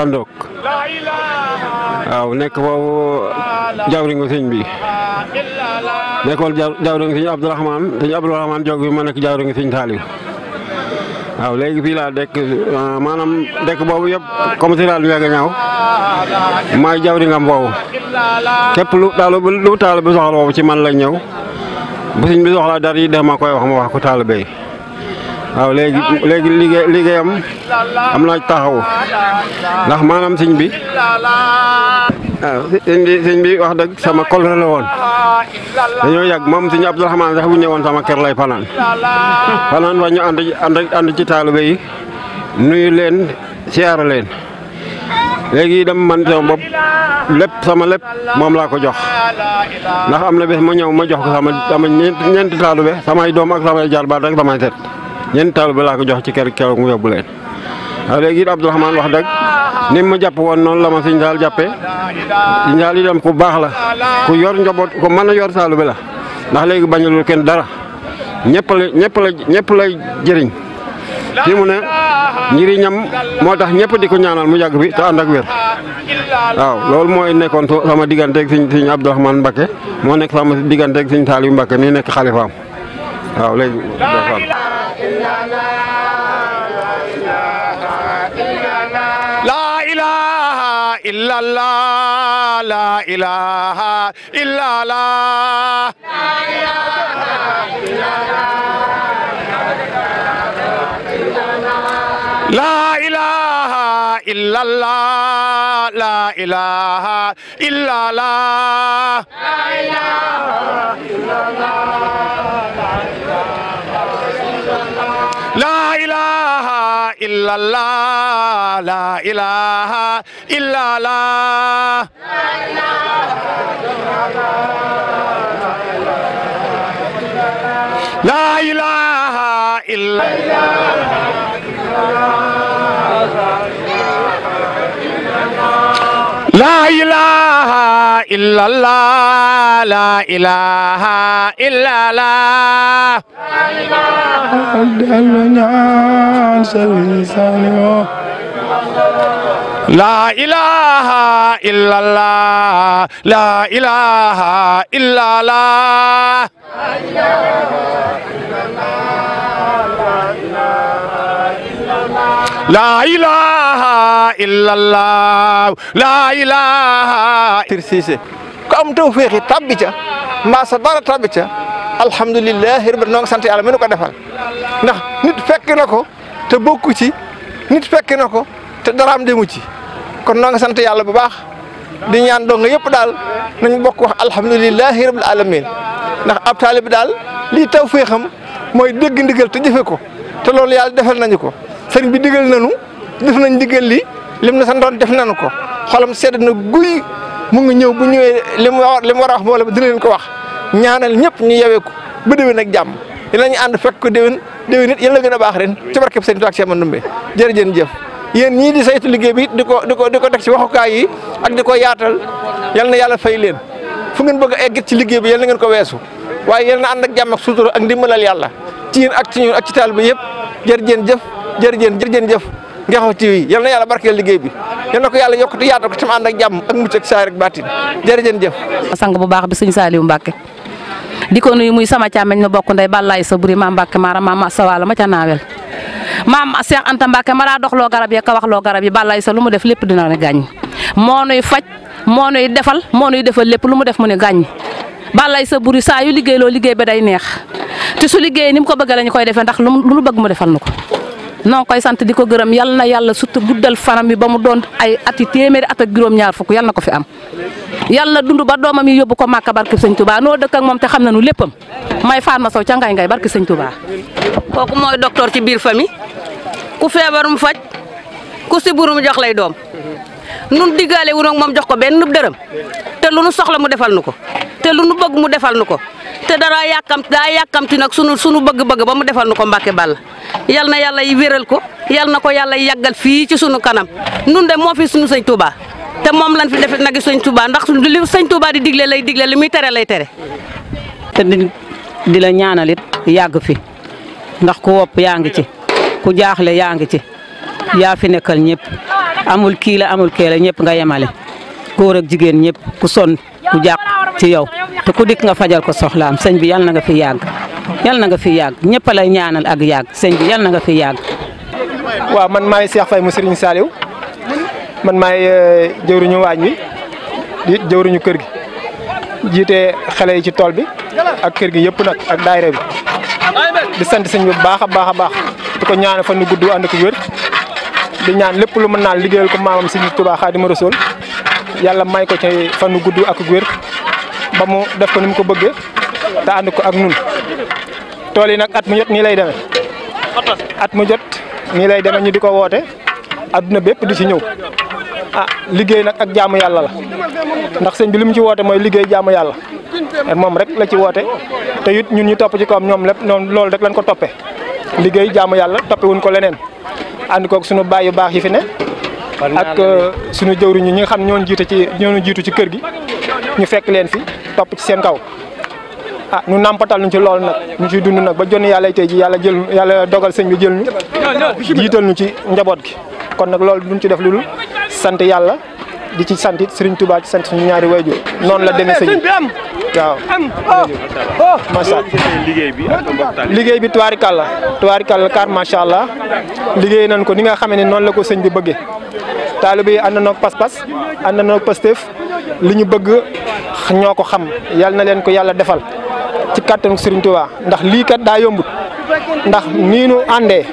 Fandok waaw nekk foofu jawriñu sëñ bi nekkoon jawriñu sëñ Abdourahmane Jog bi ma nekk jawriñu sëñ Saliou waaw léegi fii laa dëkk maanaam dëkk boobu yëpp comme si daal Ndiaga Ñaaw maay jawriñam boobu képp lu taalibe bi soxla boobu ci man lañ ñëw bu sëñ bi soxla dara yi def ma koy wax ma wax ko taalibe yi waaw léegi liggéeyam am na taxaw ndax maanaam sëñ bi waaw sëñ bi wax dëgg sama kóllëre la woon dañoo yàgg moom sëñ Abdourahmane sax bu ñëwoon sama kër lay fanaan fa ñu ànd ci taalibe yi nuyu leen siyaara leen léegi dem man sama bopp sama lépp moom laa ko jox ndax am na bés ma ñëw ma jox ko sama ñeenti taalibe samay doom ak samay jarbaat rek samay set ñeenti taalibe laa ko jox ci kër keroog mu yóbbu leen waaw léegi Abdourahmane wax dëgg ni ma jàpp woon noonu la ma sëñ Saal jàppee sëñ Saal itam ku baax la ku yor njaboot ku mën a yor taalibe la ndax léegi bañalul kenn dara ñëpp la jëriñ fi mu ne njëriñam moo tax ñëpp di ko ñaanal mu yàgg bi te ànd ak wér waaw loolu mooy nekkoon sama digganteeg sëñ Abdourahmane Mbacké moo nekk sama digganteeg sëñ Saliou Mbacké mi nekk xalifaam waaw léegi La ilaha illallah, la ilaha illallah, la ilaha illallah, la ilaha illallah, la ilaha illallah, la ilaha illallah, la ilaha illallah, la ilaha illallah, la ilaha illallah, la ilaha illallah, la ilaha illallah, la ilaha illallah, la ilaha Siise ku am tawfeex tabbi ca mbaa sa dara tabbi ca alhamdulilah rabbil noo ngi sant yàlla mi nu ko defal ndax nit fekk na ko te bokku ci nit fekk na ko te daraam demu ci kon noo ngi sant yàlla bu baax di ñaan dong yëpp daal nañ bokk wax alhamdulilah rabbil alamin ndax ab taalibe daal lii tawfeexam mooy dégg ndigal te jëfe ko te loolu yàlla defal nañu ko sëriñ bi digal nañu def nañ digal li lim na santoon def nañu ko xolam sedd na guy mu ngi ñëw bu ñëwee li mu war a wax mboolem dina leen ko wax ñaanal ñëpp ñu yewee ko ba déwén ak jàmm dinañu ànd fekk ko déwén it yéen la gën a baax ren ci barkeb sëriñ Tuubaa ak Cheikh Ahmadou Ndoumbé jërëjëf yéen ñii di saytu liggéey bi di ko teg ci waxukaay yi ak di ko yaatal yal na yàlla fay leen fu ngeen bëgg a egg ci liggéey bi yal na ngeen ko weesu waaye yal na ànd ak jàmm ak sutura ak ndimbalal yàlla ci yéen ak ci ñun ak ci taal bi yëpp jërëjëf Ngexo TV yal na yàlla barkeel liggéey bi yal na ko yàlla yokk te yaatal ko tam ànd ak jàmm ak mucc ak saay rek baatin jërëjëf. sang bu baax bi sëñ Saliou Mbacké di ko nuyu muy sama càmmeñ ma bokk ndey Balaye sa buri maam Mbacké Mara maam sa wàll ma ca naawel maam Cheikh Anta Mbacké ma daa doxloo garab yi ka waxloo garab yi Balaye sa lu mu def lépp dina ne gàññ moo nuy faj moo nuy defal lépp lu mu def mu ne gàññ Balaye sa buri saa yu liggéey liggéey ba day neex te su liggéey ni mu ko bëgg la ñu koy defee ndax lu mu bëgg mu defal na ko noo koy sant di ko gërëm yal na yàlla surtout guddal fanam bi ba mu doon ay ati téeméeri at ak juróom-ñaar fukk yal na ko fi am yal na dund ba doomam yi yóbbu ko Màkka barke sëñ Touba noo dëkk ak moom te xam nañu léppam may Fatma Sow ca ngay barke sëñ Touba. kooku mooy docteur ci biir famille ku feebar mu faj ku siburu mu jox lay doom nun diggaale wu nag moom jox ko benn dërëm te lu nu soxla mu defal nu ko te lu nu bëgg mu defal nu ko te daa yàkkamti nag sunu bëgg-bëgg ba mu defal nu ko Mbacké Balla yal na yàlla yi wéral ko yal na ko yàlla yàggal fii ci sunu kanam nun de moo fi sunu sëñ Touba te moom lan fi defit nag sëñ Touba ndax li sëñ Touba di digle lay digle li muy tere lay tere. te di la ñaanalit yàgg fi ndax ku wopp yaa ngi ci ku jaaxle yaa ngi ci yaa fi nekkal ñëpp amul kii la amul kee la ñëpp nga yemale góor ak jigéen ñëpp ku sonn ku jàq ci yow te ku dikk nga fajal ko soxlaam sëñ bi yal na nga fi yàgg yal na nga fi yàgg ñëpp lay ñaanal ak yàgg sëñ bi yal na nga fi yàgg. waaw man maay Cheikh Faye mu Serigne Saliou man maay jëwriñu waañ wi di jëwriñu kër gi jiite xale yi ci tool bi ak kër gi yëpp nag ak daayira bi di sant sëñ bi bu baax a baax a baax di ko ñaanal fan nu gudd ànd ak wér di ñaan lépp lu mën naan liggéeyal ko maamam Sëñ Tuubaa Xaadimu Rasuul yàlla may ko ci fan nu gudd ak wér ba mu def ko ni mu ko bëggee te ànd ko ak nun tool yi nag at mu jot nii lay demee at mu jot nii lay demee ñu di ko woote adduna bépp di ci ñëw ah liggéey nag ak jaamu yàlla la ndax sëñ bi li mu ci woote mooy liggéey jaamu yàlla moom rek la ci woote te it ñun ñu topp ci kawam ñoom lépp noonu loolu rek lañ ko toppee liggéey jaamu yàlla toppe wuñ ko leneen ànd koog suñu baay yu baax yi fi ne ak suñu jëwriñ ñi nga xam ñoo jiitu ci kër gi ñu fekk leen fi topp ci seen kaw ah ñu nampatal ñu ci loolu nag ñu ciy dund nag ba jonni yàlla tey ji yàlla dogal sëñ bi jël ñu jiital ñu ci njaboot gi kon nag loolu duñ ci def lu dul sant yàlla di ci sant it Serigne Touba ci sant suñu ñaari wayjur noonu la demee sëñ bi waaw macha allah liggéey bi tubaarikàlla kar macha allah liggéey nañ ko ni nga xamee ne noonu la ko sëñ bi bëggee taalibe yi ànd nañoo pas-pas ànd nañoo Pastef li ñu bëgg ñoo ko xam yal na leen ko yàlla defal ci kàttanu Serigne Touba ndax lii kat daa yombut ndax nii nu àndee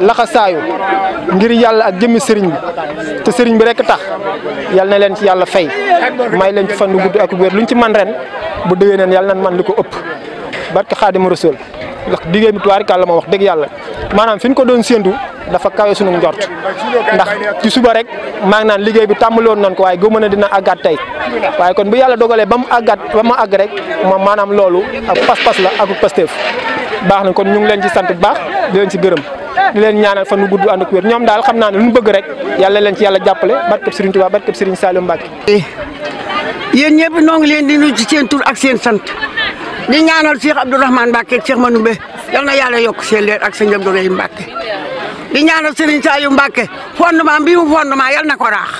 laxasaayu ngir yàlla ak jëmmi sëriñ bi te sëriñ bi rek tax yal na leen ci yàlla fay may leen ci fan bu gudd ak wér luñ ci man ren bu déwee neen yàlla nan man li ko ëpp barke Xaadimu Rasuul ndax liggéey bi tubaarikàlla ma wax dëgg yàlla maanaam fi ñu ko doon séentu dafa kawe sunu njort ndax ci suba rek maa ngi naan liggéey bi tàmbaloon nañ ko waaye gëmu na dina àggaat tey waaye kon bu yàlla dogalee ba mu àgg rek moom maanaam loolu ak pas-pas la ak Pastef baax na kon ñu ngi leen ci sant bu baax di leen ci gërëm di leen ñaanal fan nu gudd ànd ak wér ñoom daal xam naa ne lu ñu bëgg rek yàlla leen ci yàlla jàppale barkeb Serigne Touba barkeb Serigne Saliou Mbacke. yéen ñëpp noo ngi leen di nuyu ci seen tur ak seen sant di ñaanal Cheikh Abdourahmane Mbacke ak Cheikh Manoumbe yal na yàlla yokk seen leer ak sëñ Abdourahmane Mbacke di ñaanal Serigne Saliou Mbacke fondement bii mu fondement yal na ko raax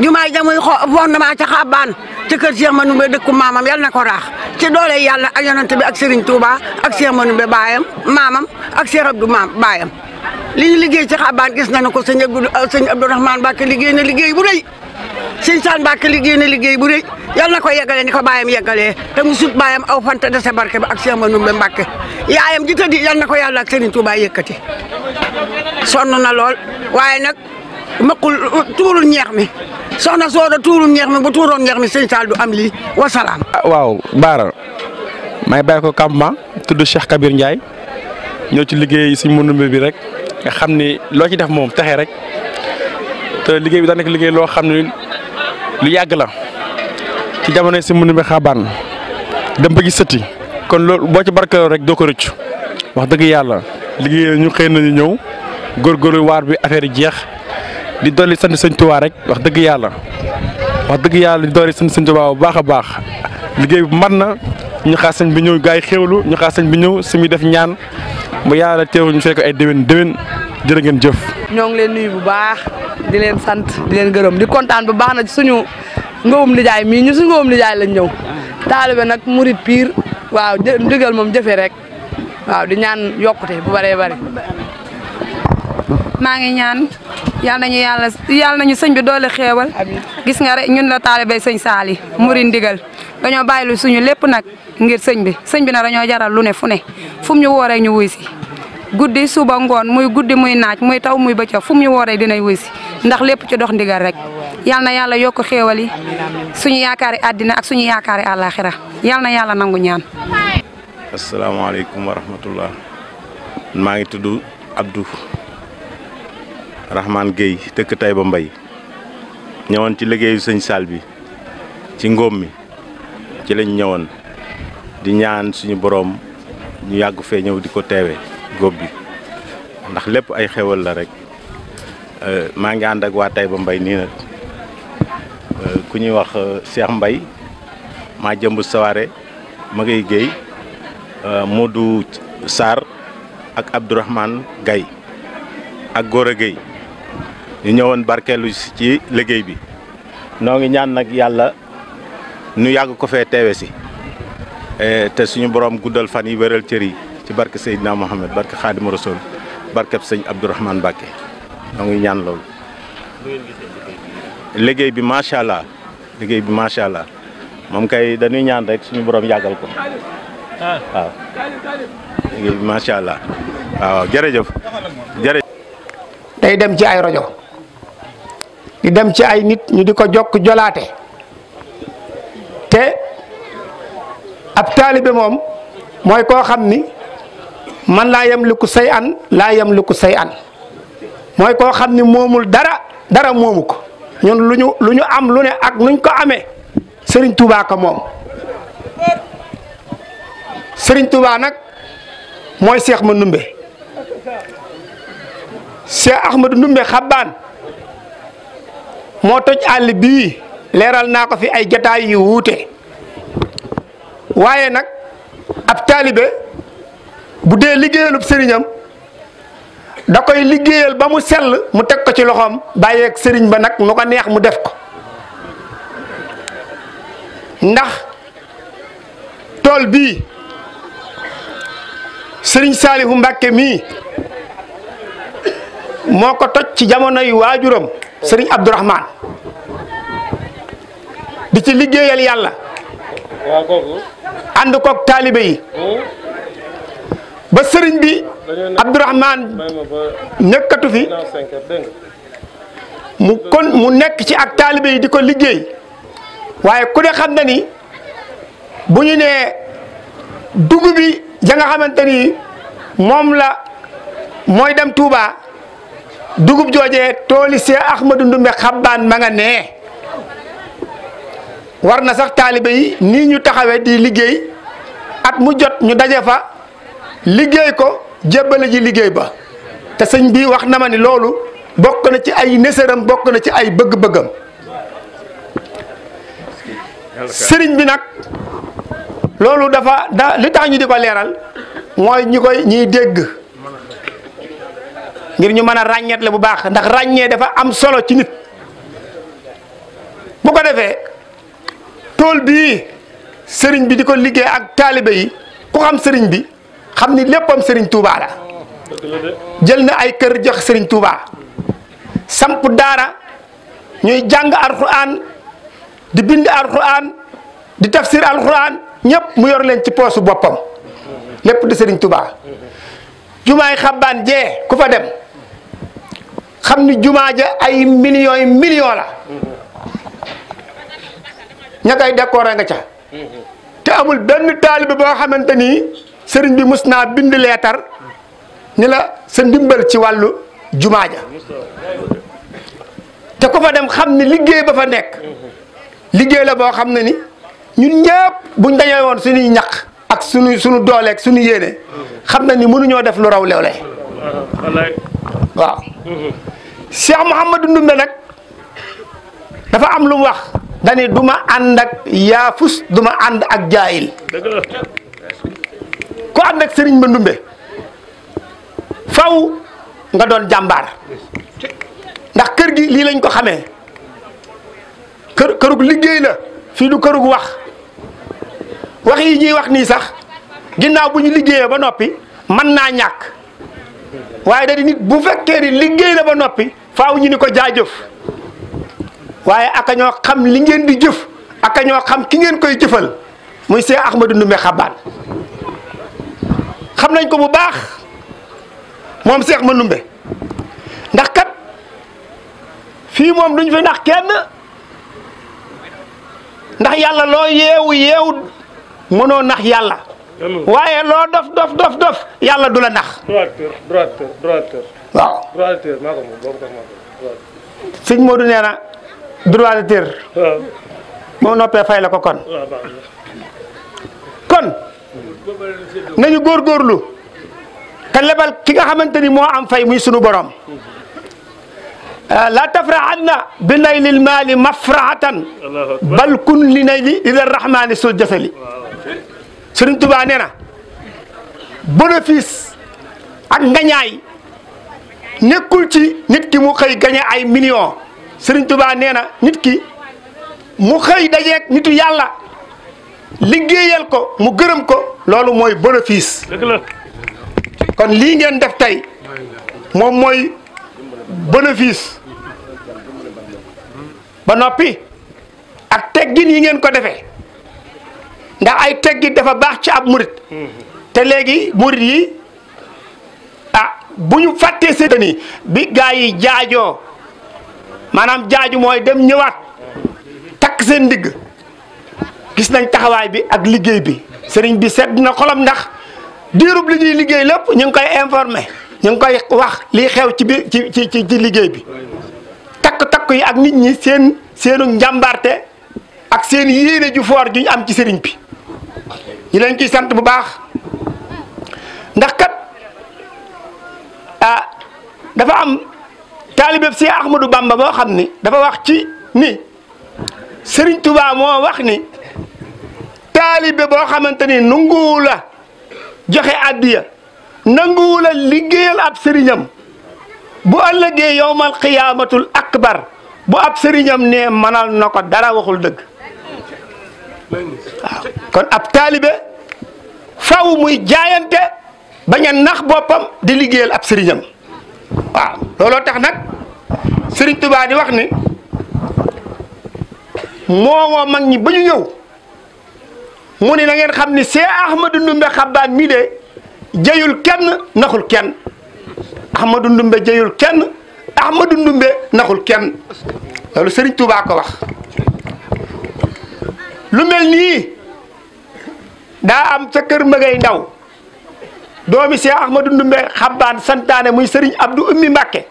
jumaay jamuy fondement ca Xabaan ci kër Cheikh Manoumbe dëkku maamam yal na ko raax ci doole yàlla ak yonent bi ak Serigne Touba ak Cheikh Manoumbe baayam maamam ak Cheikh Abdou baayam li ñu liggéey ci Xabaan gis nañu ko sëñ Abdourahmane Mbacke liggéey na liggéey bu rëy sëñ Sall Mbacke liggéey na liggéey bu rëy yal na ko yeggalee ni ko baayam yeggalee te mu sut baayam aw fanta dese barke ba ak Cheikh Manoumbe Mbacke yaayam ji tëddi yal na ko yàlla ak Serigne Touba yëkkati sonn na lool waaye nag mëqul tuurul ñeex mi soxna Sooda tuurul ñeex mi bu tuuroon ñeex mi sëñ Sall du am lii wasalaam. waaw Baara may bàyyi ko campement tudd Cheikh Kabir Ndiaye ñëw ci liggéey Sëñ Manoumbe bi rek nga xam ni loo ci def moom taxe rek te liggéey bi daa nekk liggéey loo xam ne lu yàgg la ci jamonoy Sëñ Manoumbe Xabaan dem ba gi sëtti kon loolu boo ci barkeeloo rek doo ko rëccu wax dëgg yàlla liggéey ñu xëy nañu ñëw góorgóorlu waar bi affaire yi jeex di dolli sant Sëñ Tuubaa rek wax dëgg yàlla di dolli sant Sëñ Tuubaa bu baax a baax liggéey bi mat na ñu xaar sëñ bi ñëw gaa yi xéwlu ñu xaar sëñ bi ñëw si muy def ñaan ba yàlla teewul ñu fekk ay déwén jërë ngeen jëf. ñoo ngi leen nuyu bu baax di leen sant di leen gërëm di kontaan bu baax na ci suñu ngëwum nijaay mii ñu suñu ngëwum nijaay lañ ñëw taalibe nag murit piir waaw ndigal moom jëfe rek waaw di ñaan yokkute bu bëree bëri. maa ngi ñaan yàlla nañu sëñ bi doole xéewal gis nga rek ñun la taalibe sëñ Saali murit ndigal dañoo bàyyi suñu lépp nag ngir sëñ bi na dañoo jaral lu ne fu ne fu mu ñu woo rek ñu wuy si guddi suba ngoon muy guddi muy naaj muy taw muy bëccëg fu mu ñu woo rek dinañ wuy si ndax lépp ci dox ndigal rek yal na yàlla yokk xéewal yi suñu yaakaari àddina ak suñu yaakaari àllaaxira yal na yàlla nangu ñaan. asalaamaaleykum wa rahmatullah maa ngi tudd Abdou Rahman Gueye dëkk Taïba Mbaye ñëwoon ci liggéeyu sëñ Sall bi ci ngóom mi ci lañ ñëwoon di ñaan suñu boroom ñu yàgg fee ñëw di ko teewe góob bi ndax lépp ay xewal la rek maa ngi ànd ak waa Taïba Mbaye nii nag ku ñuy wax Cheikh Mbaye maa jëmb Sawaare Magay Gueye Modou Sarr ak Abdourahmane Gaye ak Gora Gueye ñu ñëwoon barkeelu ci liggéey bi noo ngi ñaan nag yàlla nu yàgg ko fee teewe si te suñu borom guddal fan yi wéral cër yi ci barke Seydina Mohamed barke Xaadimu Rasuul barkeb sëñ Abdourahmane Mbacké noo ngi ñaan loolu. liggéey bi macha allah liggéey bi macha allah moom kay dañuy ñaan rek suñu borom yàggal ko waaw liggéey bi macha allah waaw jërëjëf jërëjëf. day dem ci ay rajo di dem ci ay nit ñu di ko jokk jolaate te ab taalibe moom mooy koo xam ni man laa yamliku say an laa yamliku say an mooy koo xam ni moomul dara moomu ko ñun lu ñu am lu ne ak nuñ ko amee Serigne Touba ko moom Serigne Touba nag mooy Cheikh Ma Ndumbe Cheikh Ahmadou Ndumbe Xabbaan moo toj àll bii leeral naa ko fi ay jataay yu wuute waaye nag ab taalibe bu dee liggéeyalub sëriñam da koy liggéeyal ba mu sell mu teg ko ci loxoom bàyyeeg sëriñ ba nag mu ko neex mu def ko ndax tool bii sëriñ Saalihu Mbàkke mii moo ko toj ci jamono yu waajuram sëriñ Abdourahmane di ci liggéeyal yàlla ànd koog taalibe yi ba sëriñ bi Abdourahmane nekkatu fi mu nekk ci ak taalibe yi di ko liggéey waaye ku ne xam na ni bu ñu nee dugub bi ja nga xamante ni moom la mooy dem Touba dugub joojee tooli Cheikh Ahmadou Ndumbe Xabbaan ma nga nee war na sax taalibe yi nii ñu taxawee di liggéey at mu jot ñu daje fa liggéey ko jébbale ji liggéey ba te sëñ bi wax na ma ni loolu bokk na ci ay nësëram bokk na ci ay bëgg-bëggam sëriñ bi nag loolu li tax ñu di ko leeral mooy ñiy dégg ngir ñu mën a ràññeetle bu baax ndax ràññee dafa am solo ci nit bu ko defee tool bii sëriñ bi di ko liggéey ak taalibe yi ku xam sëriñ bi xam ni léppam sëriñ Touba la jël na ay kër jox sëriñ Touba samp daara ñuy jàng alxuraan di bind alxuraan di tafsir alxuraan ñëpp mu yor leen ci poosu boppam lépp di sëriñ Touba jumaay Xabbaan jee ku fa dem xam ni jumaa ja ay millions yi millions la ña koy décoré nga ca te amul benn taalibe boo xamante ni sëriñ bi mus naa bind leetar ni la sa ndimbal ci wàllu jumaa ja te ku fa dem xam ni liggéey ba fa nekk liggéey la boo xam ne ni ñun ñëpp buñ dañee woon suñuy ñaq ak suñu dooleeg suñu yéene xam na ni mënuñoo def lu raw lewle waaw Cheikh Mouhamadou Ndumbe nag dafa am lu mu wax dani du ma ànd ak yaafus du ma ànd ak jaayil ku ànd ak sëriñ Ma Ndumbe faw nga doon jàmbaar ndax kër gi lii lañ ko xamee kërug liggéey la fii du kërug wax yi ñuy wax nii sax ginnaaw bu ñu liggéeyee ba noppi mën naa ñàkk waaye da di nit bu fekkee ni liggéey la ba noppi faaw ñu ni ko jaajëf waaye aka ñoo xam li ngeen di jëf aka ñoo xam ki ngeen koy jëfal muy Cheikh Ahmadou Ndumbe Xabbaan xam nañ ko bu baax moom Cheikh Ma Ndumbe ndax kat fii moom duñ fi nax kenn ndax yàlla loo yeewu mënoo nax yàlla waaye loo dof yàlla du la nax waaw sëñ Modou nee na droiteur moo noppee fay la ko kon nañu góorgóorlu ka lebal ki nga xamante ni moo am fay muy sunu borom la tafrahanna bi naylil maali mafrahatan bal kun li nayli ila rahmani sul jasali Sëriñ Tuubaa nee na bénéfice ak ngañaay nekkul ci nit ki mu xëy gañe ay millions Serigne Touba nee na nit ki mu xëy dajeeg nitu yàlla liggéeyal ko mu gërëm ko loolu mooy bénéfice. kon lii ngeen def tey moom mooy bénéfice ba noppi ak teggin yi ngeen ko defee ndax ay teggin dafa baax ci ab murit te léegi murit yi bu ñu fàttee seen bi gaa yi jaajoo maanaam jaaju mooy dem ñëwaat takk seen ndigg gis nañ taxawaay bi ak liggéey bi sëriñ bi sedd na xolam ndax diirub li ñuy liggéey lépp ñu ngi koy informé ñu ngi koy wax lii xew ci biir ci liggéey bi takk yi ak nit ñi seenu njàmbarte ak seen yéene ju foor ju ñu am ci sëriñ bi ñu leen ciy sant bu baax ndax kat dafa am taalibe si Ahmadou Bamba boo xam ni dafa wax ci ni Serigne Touba moo wax ni taalibe boo xamante ni nanguwu la joxe addiya nanguwu la liggéeyal ab sëriñam bu ëllëgee yowmal xiyaamatul akbar bu ab sëriñam ne manal na ko dara waxul dëgg waaw kon ab taalibe faw muy jaayante bañ a nax boppam di liggéeyal ab sëriñam waaw looloo tax nag Serigne Touba di wax ni moo mag ñi ba ñu ñëw mu ni na ngeen xam ni Seex Ahmadou Ndumbe Xabbaan mii de jëyul kenn naxul kenn Ahmadou Ndumbe jëyul kenn Ahmadou Ndumbe naxul kenn loolu Serigne Touba ko wax lu mel nii daa am ca kër Magay Ndaw doomi Seex Ahmadou Ndumbe Xabbaan santaane muy Serigne Abdou Ummi Mbàkke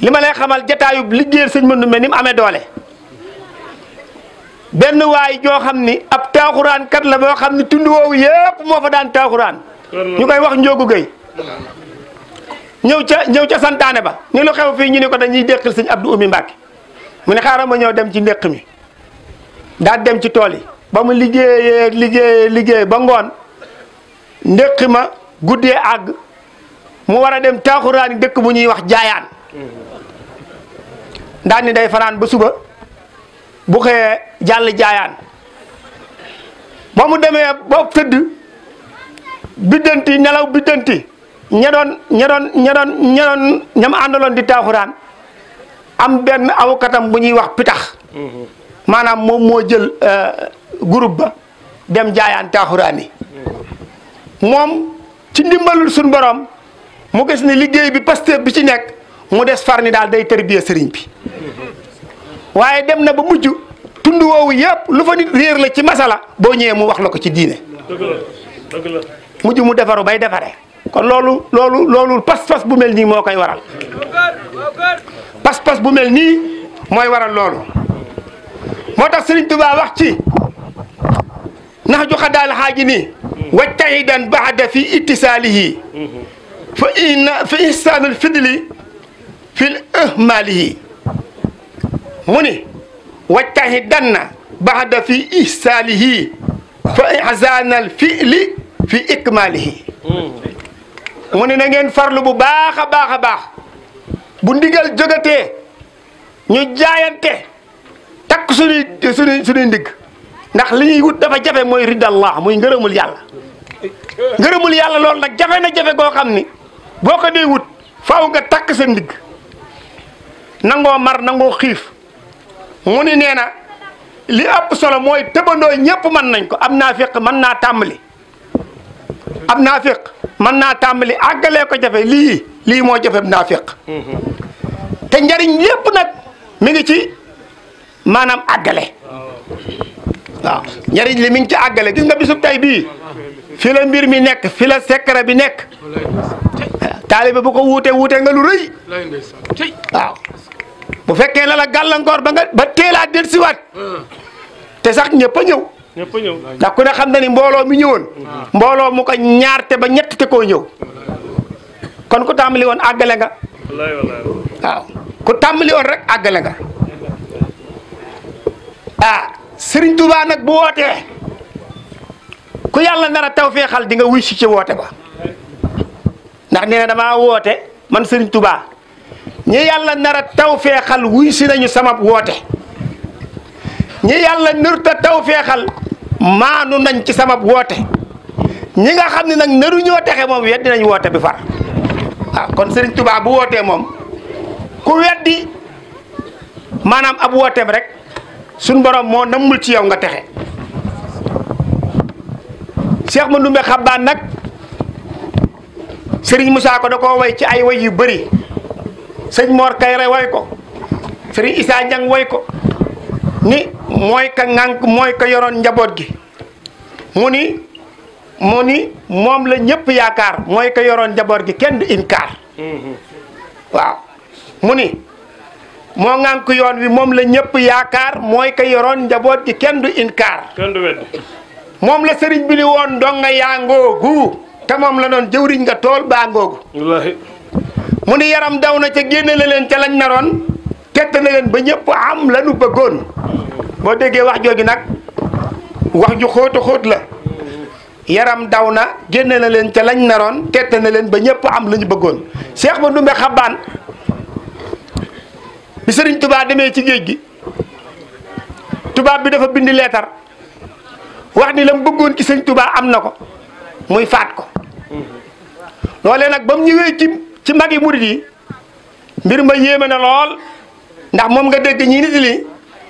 li ma lay xamal jataayub liggéeyal sëñ Mandumbe ni mu amee doole benn waay joo xam ni ab taaxuraan kat la boo xam ni tund woowu yépp moo fa daan taaxuraan ñu koy wax Njoogu Gay ñëw ca santaane ba ni lu xew fii ñu ni ko dañuy déqal sëñ Abdou Ummi Mbàkke mu ne xaaral ma ñëw dem ci ndéq mi daal dem ci tool yi ba mu liggéey ba ngoon ndéqi ma guddee àgg mu war a dem taaxuraani dëkk bu ñuy wax jaayaan daan ni day fanaan ba suba bu xëyee jàll jaayaan ba mu demee ba tëdd biddanti nelaw biddanti ñam àndaloon di taaxuraan am benn awkatam bu ñuy wax pitax maanaam moom moo jël groupe ba dem jaayaan taaxuraan yi moom ci ndimbalul suñ borom mu gis ni liggéey bi pasteur bi ci nekk mu des far ni daal day tërbiya sëriñ bi waaye dem na ba mujj tund woowu yëpp lu fa nit réer la ci masala boo ñëwee mu wax la ko ci diine mujj mu defaru bay defare kon loolu pas-pas bu mel nii moo koy waral pas-pas bu mel nii mooy waral loolu moo tax Sëriñ Tuubaa wax ci nax ju xadaal xaaji nii wajtahidan baxda fi ittisaalihi fa ihsaanul fidli fil ihmaalihi mu ni wajtahidan baxda fi ihsaalihi fa ihsaanul fidli fi ikmaalihi mu ni na ngeen farlu bu baax a baax a baax bu ndigal jógatee ñu jaayante takk suñuy ndigg ndax li ñuy wut dafa jafe mooy ridallah muy ngërëmul yàlla ngërëmul yàlla loolu nag jafe na jafe goo xam ni boo ko dee wut faaw nga takk sa ndigg nangoo mar nangoo xiif mu ni nee na li ëpp solo mooy tëbandoo ñëpp mën nañ ko am naa féq mën naa tàmbali am naa féq mën naa tàmbali àggalee ko jafe lii moo jafe naa féq te njariñ lépp nag mi ngi ci maanaam àggale waaw njariñ li mi ngi ci àggale gis nga bisub tey bii fi la mbir mi nekk fi la secret bi nekk taalibe bu ko wuute nga lu rëy waaw bu fekkee la gàllankoor ba teelaat del siwaat te sax ñëpp a ñëw ndax ku ne xam na ni mbooloo mi ñëwoon mbooloo mu ko ñaarte ba ñett te koo ñëw kon ku tàmbali woon àggale nga waaw ku tàmbali woon rek àggale nga Sëriñ Tuubaa nag bu wootee ku yàlla nar a tawfeexal di nga wuy si ci woote ba ndax nee na damaa woote man Serigne Touba ñi yàlla nar a taw feexal wuy si nañu sama woote ñi yàlla nërta taw feexal maanu nañ ci sama woote ñi nga xam ne nag naru ñoo texe moom weddi nañ woote bi far waaw kon Serigne Touba bu wootee moom ku weddi maanaam ab wooteem rek suñ borom moo nammul ci yow nga texe Cheikh Mandoumbe Xabbaan nag Serigne Moussa ko da koo way ci ay way yu bëri sëñ Mor Kayre way ko Serigne Issa Ndiang way ko ni mooy ka ŋànk mooy ka yoroon njaboot gi mu ni moom la ñëpp yaakaar mooy ka yoroon njaboot gi kenn du inkaar waaw mu ni moo ŋànk yoon wi moom la ñëpp yaakaar mooy ka yoroon njaboot gi kenn du inkaar kenn du wedd moom la sëriñ bi ni woon ndonga yaa ngoogu te moom la doon jëwriñ nga tool baa ngoogu wallaahi mu ni yaram daw na ca génne la leen ca lañ naroon tett na leen ba ñëpp am la nu bëggoon boo déggee wax jooju nag wax ju xóotu xóot la yaram daw na génne na leen ca lañ naroon tett na leen ba ñëpp am la ñu bëggoon Cheikh Mandoumbe Xabbaan bi Sëriñ Touba demee ci géej gi tubaab bi dafa bind leetar wax ni la mu bëggoon ci Sëriñ Touba am na ko muy faat ko loolee nag ba mu ñëwee ci magi murid yi mbir ma yéeme na lool ndax moom nga dégg ñii nit li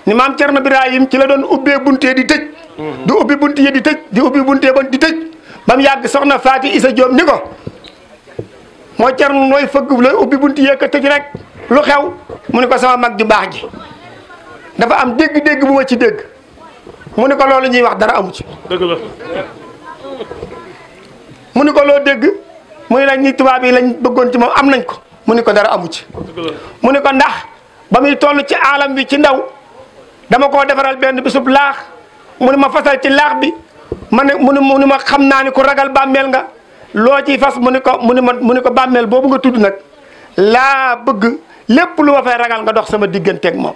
ni maam Cerno Birahim ci la doon ubbee buntee di tëj di ubbi bunt yi di tëj di ubbi buntee ba di tëj ba mu yàgg soxna Faati Isa Joom ni ko moo Cerno nooy fëgg looy ubbi bunt yee ko tëj rek lu xew mu ni ko sama mag ju baax ji dafa am dégg-dégg bu ma ci dégg mu ni ko loolu ñuy wax dara amu ci dëgg la mu ni ko loo dégg mu ni nag ñi tubaab yi lañ bëggoon ci moom am nañ ko mu ni ko dara amu ci mu ni ko ndax ba muy toll ci aalam bi ci ndaw dama koo defaral benn bisub laax mu ni ma fasal ci laax bi ma ne mu ni ma xam naa ni ku ragal bàmmeel nga loo ciy fas mu ni ko bàmmeel boobu nga tudd nag laa bëgg lépp lu ma fay ragal nga dox sama digganteeg moom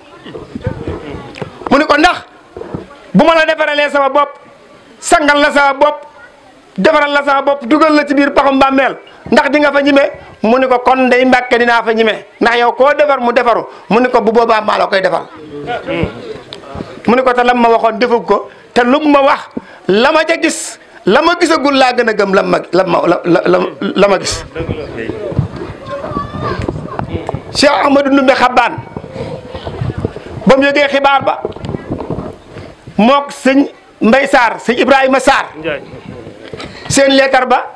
mu ni ko ndax bu ma la defaralee sama bopp sangal la sama bopp defaral la sama bopp dugal la ci biir paxum bàmmeel ndax di nga fa ñime mu ni ko kon day Mbàkke dinaa fa ñime ndax yow koo defar mu defaru mu ni ko bu boobaa maa la koy defal mu ni ko te lam ma waxoon defug ko te lu ma wax la ma ca gis la ma gisagul laa gën a gëm la ma gis Cheikh Ahmadou Ndoumbé Xabbaan ba mu yëgee xibaar ba mook sëñ Mbay Sarr sëñ Ibrahima Sarr seen leetar ba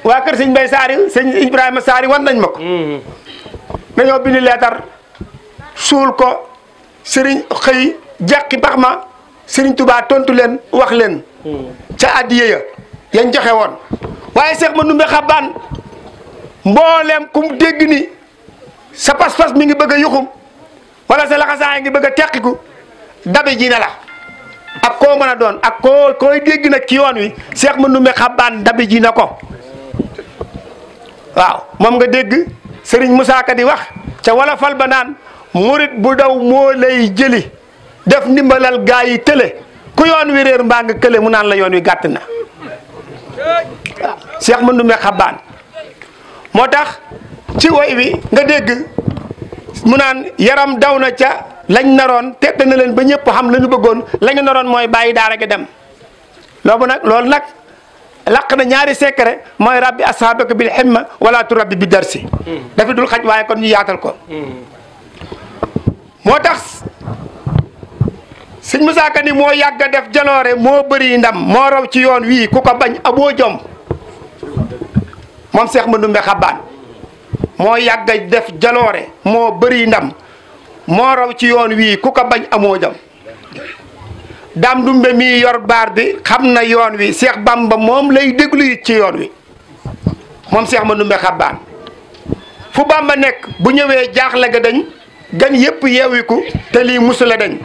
waa kër sëñ Mbay Sarr yi sëñ Ibrahima Sarr yi wan nañ ma ko dañoo bind leetar suul ko sëriñ xëy jàqi bax ma sëriñ Touba tontu leen wax leen ca addiye ya yañ joxe woon waaye Cheikh Mandoumbe Xabbaan mbooleem kum dégg ni sa pas-pas mi ngi bëgg a yuxum wala sa laxasaay ngi bëgg a teqiku dabe ji na la ak koo mën a doon ak koy dégg nag ci yoon wi Cheikh Mandoumbe Xabbaan dabe ji na ko waaw moom nga dégg Serigne Moussa Ka di wax ca wala fal ba naan murit bu daw moo lay jëli def ndimbalal gaa yi tële ku yoon wi réer mbaa nga kële mu naan la yoon wi gàtt na waaw Cheikh Mandoumbe Xabbaan moo tax ci woy wi nga dégg mu naan yaram daw na ca lañ naroon tedd na leen ba ñëpp xam la ñu bëggoon la ñu naroon mooy bàyyi daara gi dem loolu nag laq na ñaari secret mooy rabbi ashabaka bil himma wala tu rabbi bi darsi dafi dul xaj waaye kon ñu yaatal ko moo tax sëñ Moussa Ka ni moo yàgg a def jaloore moo bëri ndam moo raw ci yoon wii ku ko bañ aboo jom moom Cheikh Mandoumbe Xabbaan moo yàgg a def jaloore moo bëri ndam moo raw ci yoon wii ku ko bañ amoo jom Daam Dumbe mii yor baar bi xam na yoon wi Cheikh Bamba moom lay déglu it ci yoon wi moom Cheikh Mandoumbe Xabbaan fu Bamba nekk bu ñëwee jaaxle ga dañ gan yépp yeewiku te lii musula dañ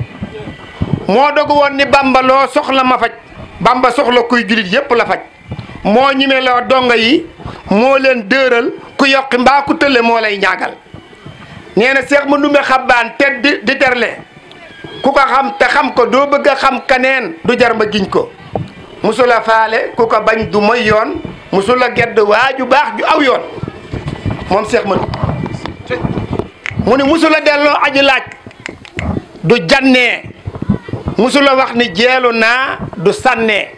moo dogu woon ni Bamba loo soxla ma faj Bamba soxla kuy julit yépp la faj moo ñime loo donga yi moo leen dëral ku yokki mbaa ku tëlle moo lay ñaagal nee na Cheikh Mandoumbe Xabbaan tedd di terle ku ko xam te xam ko doo bëgg a xam kaneen du jar ma giñ ko musula faale ku ko bañ du moy yoon musula gedd waaju baax ju aw yoon moom Cheikh man mu ne musula delloo aji laaj du jannee musula wax ni jeelu naa du sànnee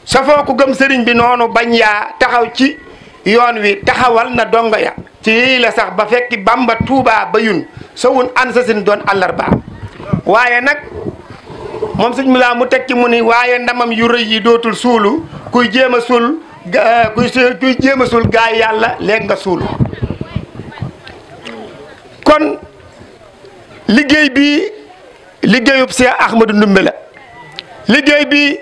safoo ku gëm sëriñ bi noonu bañ yaa taxaw ci yoon wi taxawal na dongo ya ci la sax ba fekki Bamba Tuubaa ba yun sowun an sa sin doon àllarba waaye nag moom sëñ mi laa mu teg ci mu ni waaye ndamam yu rëy yi dootul suulu kuy jéem a suul kuy jéem a suul gaay yàlla léegi nga suulu kon liggéey bi liggéeyub Cheikh Ahmadou Ndoumbé la liggéey bi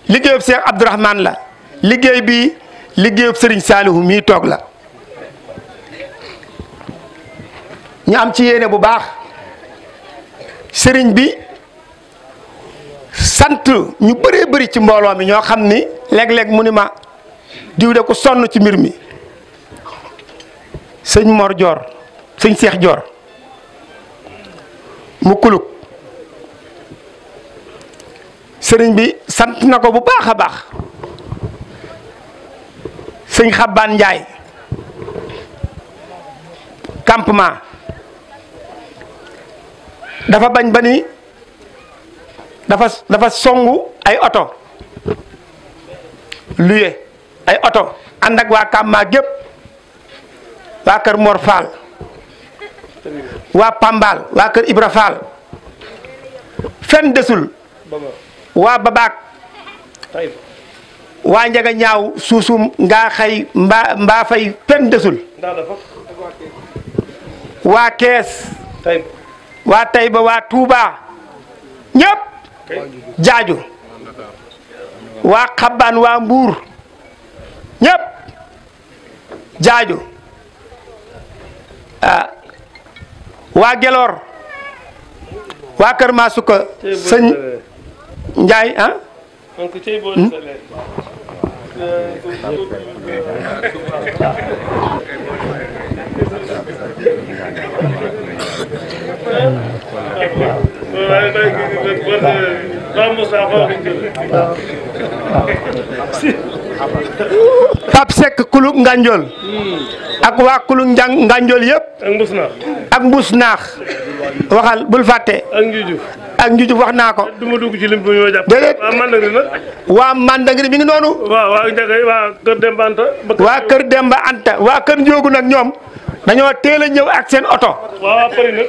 liggéeyub Cheikh Abdourahmane la liggéey bi liggéeyub Serigne Saliou mii toog la ñu am ci yéene bu baax sëriñ bi sant ñu bëree bëri ci mbooloo mi ñoo xam ni léeg-léeg mu ni ma diw de ko sonn ci mbir mi sëñ Mor Dior sëñ Cheikh Dior mu kuluk sëriñ bi sant na ko bu baax a baax sëñ Xabbaan Njaay campement dafa bañ ba ni dafa songu ay oto luye ay oto ànd ak waa campement gépp waa kër Mor Fall waa Pambal waa kër Ibra Fall fenn desul waa Babaak waa Njaga ñaaw suusum ngaa xay mbaa fay fenn desul waa Kees waa Tayba waa Touba ñëpp jaaju waa Xabbaan waa Mbuur ñëpp jaaju waa Gelor waa Kër Masuka sëñ Njaay Pape Seck kuluk Nganjol ak waa kuluk Nganjol yëpp ak mbuus naax waxal bul fàtte ak njuju wax naa ko du ma dugg ci lim bu ñu jàpp déedéet waa Mandangri nag waa Mandangri mi ngi noonu waa Njaga waa Kër Demba Anta waa Kër Demba Anta waa Kër Njóogu nag ñoom dañoo teel a ñëw ak seen oto waa Përi nag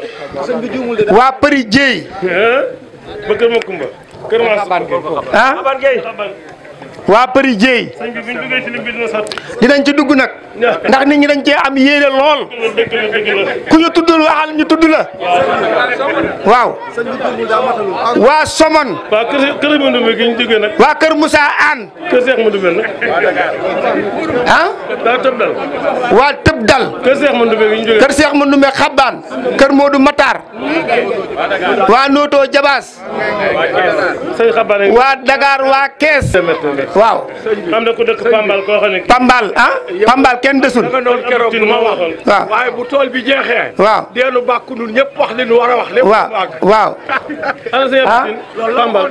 waa Përi Jéey ba Kër Makumba Kër waa Përi Jéey dinañ ci dugg nag ndax nit ñi dañ cee am yéene lool ku ñu tuddul waxal ñu tudd la waaw waa Somone kër Mandoumbe gi ñu jógee nag waa Kër Moussa Anne kër Cheikh Mandoumbe nag daa tëb dal waa tëb dal kër Cheikh Mandoumbe gi ñu jógee kër Cheikh Mandoumbe Xabbaan kër Modou Matar waa Noto Jabaas waa Dakar waa Kees waaw am na ku dëkk Pambal koo xam ne Pambal Pambal kenn desul waaw waaye bu tool bi jeexee waaw deenu bàkku nun ñëpp wax li nu war a wax lépp waaw Pambal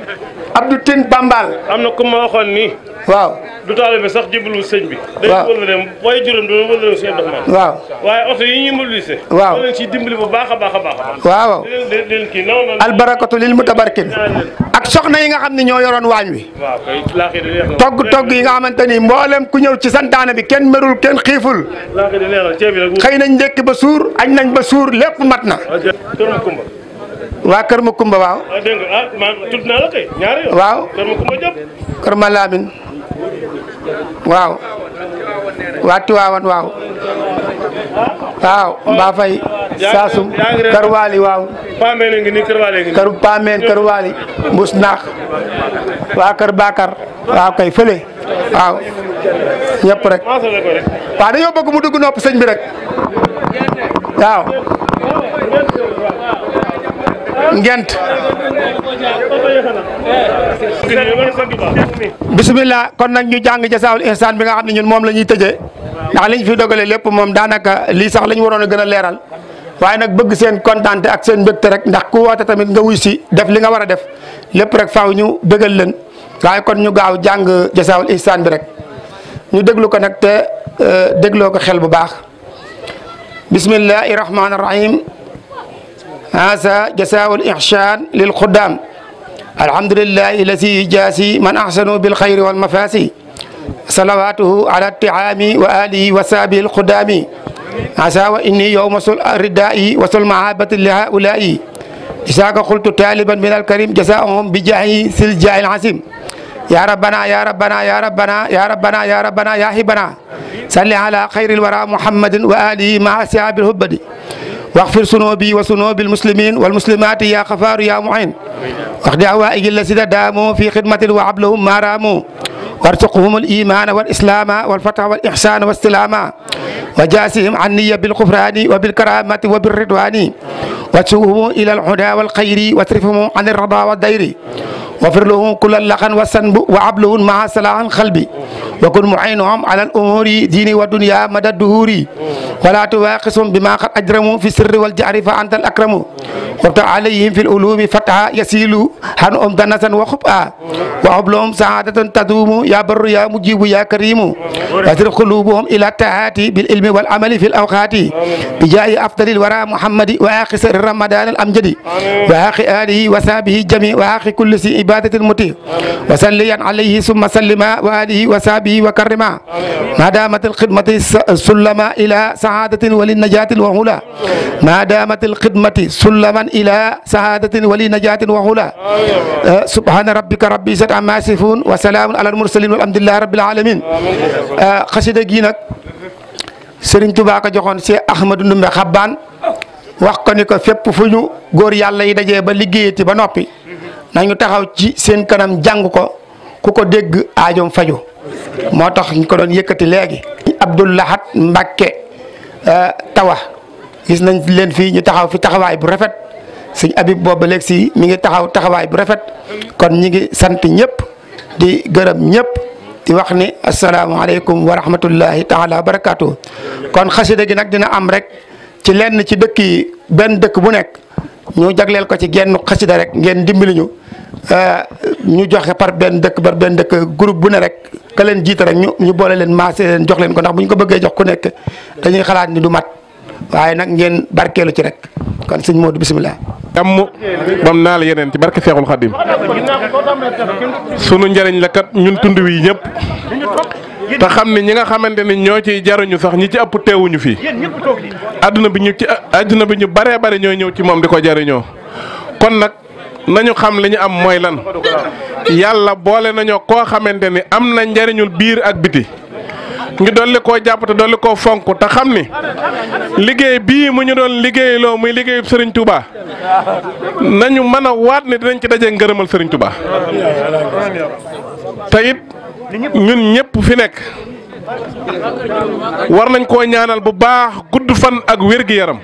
Abdou Tine Pambal am na ku ma waxoon nii waaw du taalibe sax jébbalu sëñ bi day wëla dem waaye juróom doo wëla dem sëñ Abdourahmane waaw waaye oto yi ñu mobilisé waaw leen ci dimbali bu baax a baax a baax waaw leen kii non albarakatu lil mutabarkin ak soxna yi nga xam ne ñoo yoroon waañ wi waaw kay laaxi di neex na togg yi nga xamante ni mboolem ku ñëw ci santaane bi kenn merul kenn xiiful laaxi di neex na ceeb bi nag xëy nañ ndékki ba suur añ nañ ba suur lépp mat na Kër Makumba waa Kër Makumba waaw dégg nga ma tudd naa la kay ñaari yoon waaw Kër Makumba jëpp Kër Malamin waaw waa Tiwaawan waaw Mbaa Fay Saasum Kër Waali waaw Pameen ngi nii Kër Waali ngi Kër Pameen Kër Waali Mbus Naax waa Kër Bakar waaw kay fële waaw ñëpp rek waaw dañoo bëgg mu dugg nopp sëñ bi rek waaw ngent bismillah kon nag ñu jàng jasaawul ihsaan bi nga xam ne ñun moom la ñuy tëjee ndax liñ fi dogale lépp moom daanaka lii sax lañ waroon a gën a leeral waaye nag bëgg seen kontaante ak seen mbégte rek ndax ku woote tamit nga wuy si def li nga war a def lépp rek faaw ñu bëggal leen waaye kon ñu gaaw jàng jasaawul ihsaan bi rek ñu déglu ko nag te dégloo ko xel bu baax بسم الله الرحمن الرحيم هذا جزاء الإحسان للخدام الحمد لله الذي يجازي من أحسنوا بالخير والمفاسي صلواته على الطعام وآله وصحبه الخدام عسى وإني يوم الرداء وصل معابة لهؤلاء إذاك قلت طالبا من الكريم جزاءهم بجاه سلجاء العظيم يا ربنا يا ربنا يا ربنا يا ربنا يا ربنا يا هبنا صل على خير الورى محمد وآله مع أصحاب الهبد واغفر ذنوبي وذنوب المسلمين والمسلمات يا غفار يا معين واقض حوائج الذين داموا في خدمة وعبلهم ما راموا وارزقهم الإيمان والإسلام والفتح والإحسان والسلام وجاسهم عني بالغفران وبالكرامة وبالرضوان واتسوهم إلى الهدى والخير واصرفهم عن الرضا والدير واغفر لهم كل اللقن والسنب وعبلهم مع صلاح قلبي وكن معينهم على الأمور دين ودنيا مدى الدهور ولا تواقصهم بما قد أجرموا في السر والجهر فأنت الأكرم وافتح عليهم في العلوم فتحا يسيل عنهم دنسا وخبئا وهب لهم سعادة تدوم يا بر يا مجيب يا كريم واسر قلوبهم إلى التهاتي بالعلم والعمل في الأوقات بجاه أفضل الورى محمد وآخر سر رمضان الأمجد وآخر آله وصحبه جميع وآخر كل سي عبادة المطيع وسليا عليه ثم سلما وآله وصحبه وكرما ما دامت الخدمة سلما إلى سعادة وللنجاة وهلا ما دامت الخدمة سلما إلى سعادة ولنجاة وهلا سبحان ربك رب العزة عما يصفون وسلام على المرسلين والحمد لله رب العالمين xasida gi nag Serigne Touba ko joxoon Cheikh Ahmadou Ndoumbé Xabbaan wax ko ni ko fépp fu ñu góor yàlla yi dajee ba liggéeyati ba noppi nañu taxaw ci seen kanam jàng ko ku ko dégg aajoom faju moo tax ñu ko doon yëkkati léegi Abdou Lahad Mbacké Tawa gis nañ leen fii ñu taxaw fi taxawaay bu rafet sëñ Habib boobu léegi si mi ngi taxaw taxawaay bu rafet kon ñi ngi sant ñëpp di gërëm ñëpp di wax ni asalaamaaleykum wa rahmatullahi taala wa barakaatu. kon xasida gi nag dina am rek ci lenn ci dëkk yi benn dëkk bu nekk ñu jagleel ko ci genn xasida rek ngeen dimbali ñu joxe par benn dëkk groupe bu ne rek ka leen jiite rek ñu boole leen maase leen jox leen ko ndax bu ñu ko bëggee jox ku nekk dañuy xalaat ni du mat waaye nag ngeen barkeelu ci rek kon sëñ Modou bisimilah. jàmm bam naa la yeneen ci barke Seexul Xadim sunu njëriñ la kat ñun tund wi ñëpp te xam ne ñi nga xamante ni ñoo ciy jaruñu sax ñi ci ëpp teewuñu fii adduna bi ñu baree bare ñooy ñëw ci moom di ko jariñoo kon nag nañu xam li ñu am mooy lan yàlla boole nañoo koo xamante ni am na njëriñul biir ak biti ñu dolli koo jàpp te dolli koo fonk te xam ni liggéey bii mu ñu doon liggéeyloo muy liggéeyu Serigne Touba nañu mën a waat ne dinañ ci daje ngërëmal Serigne Touba te it ñun ñëpp fi nekk war nañ koo ñaanal bu baax gudd fan ak wér-gi-yaram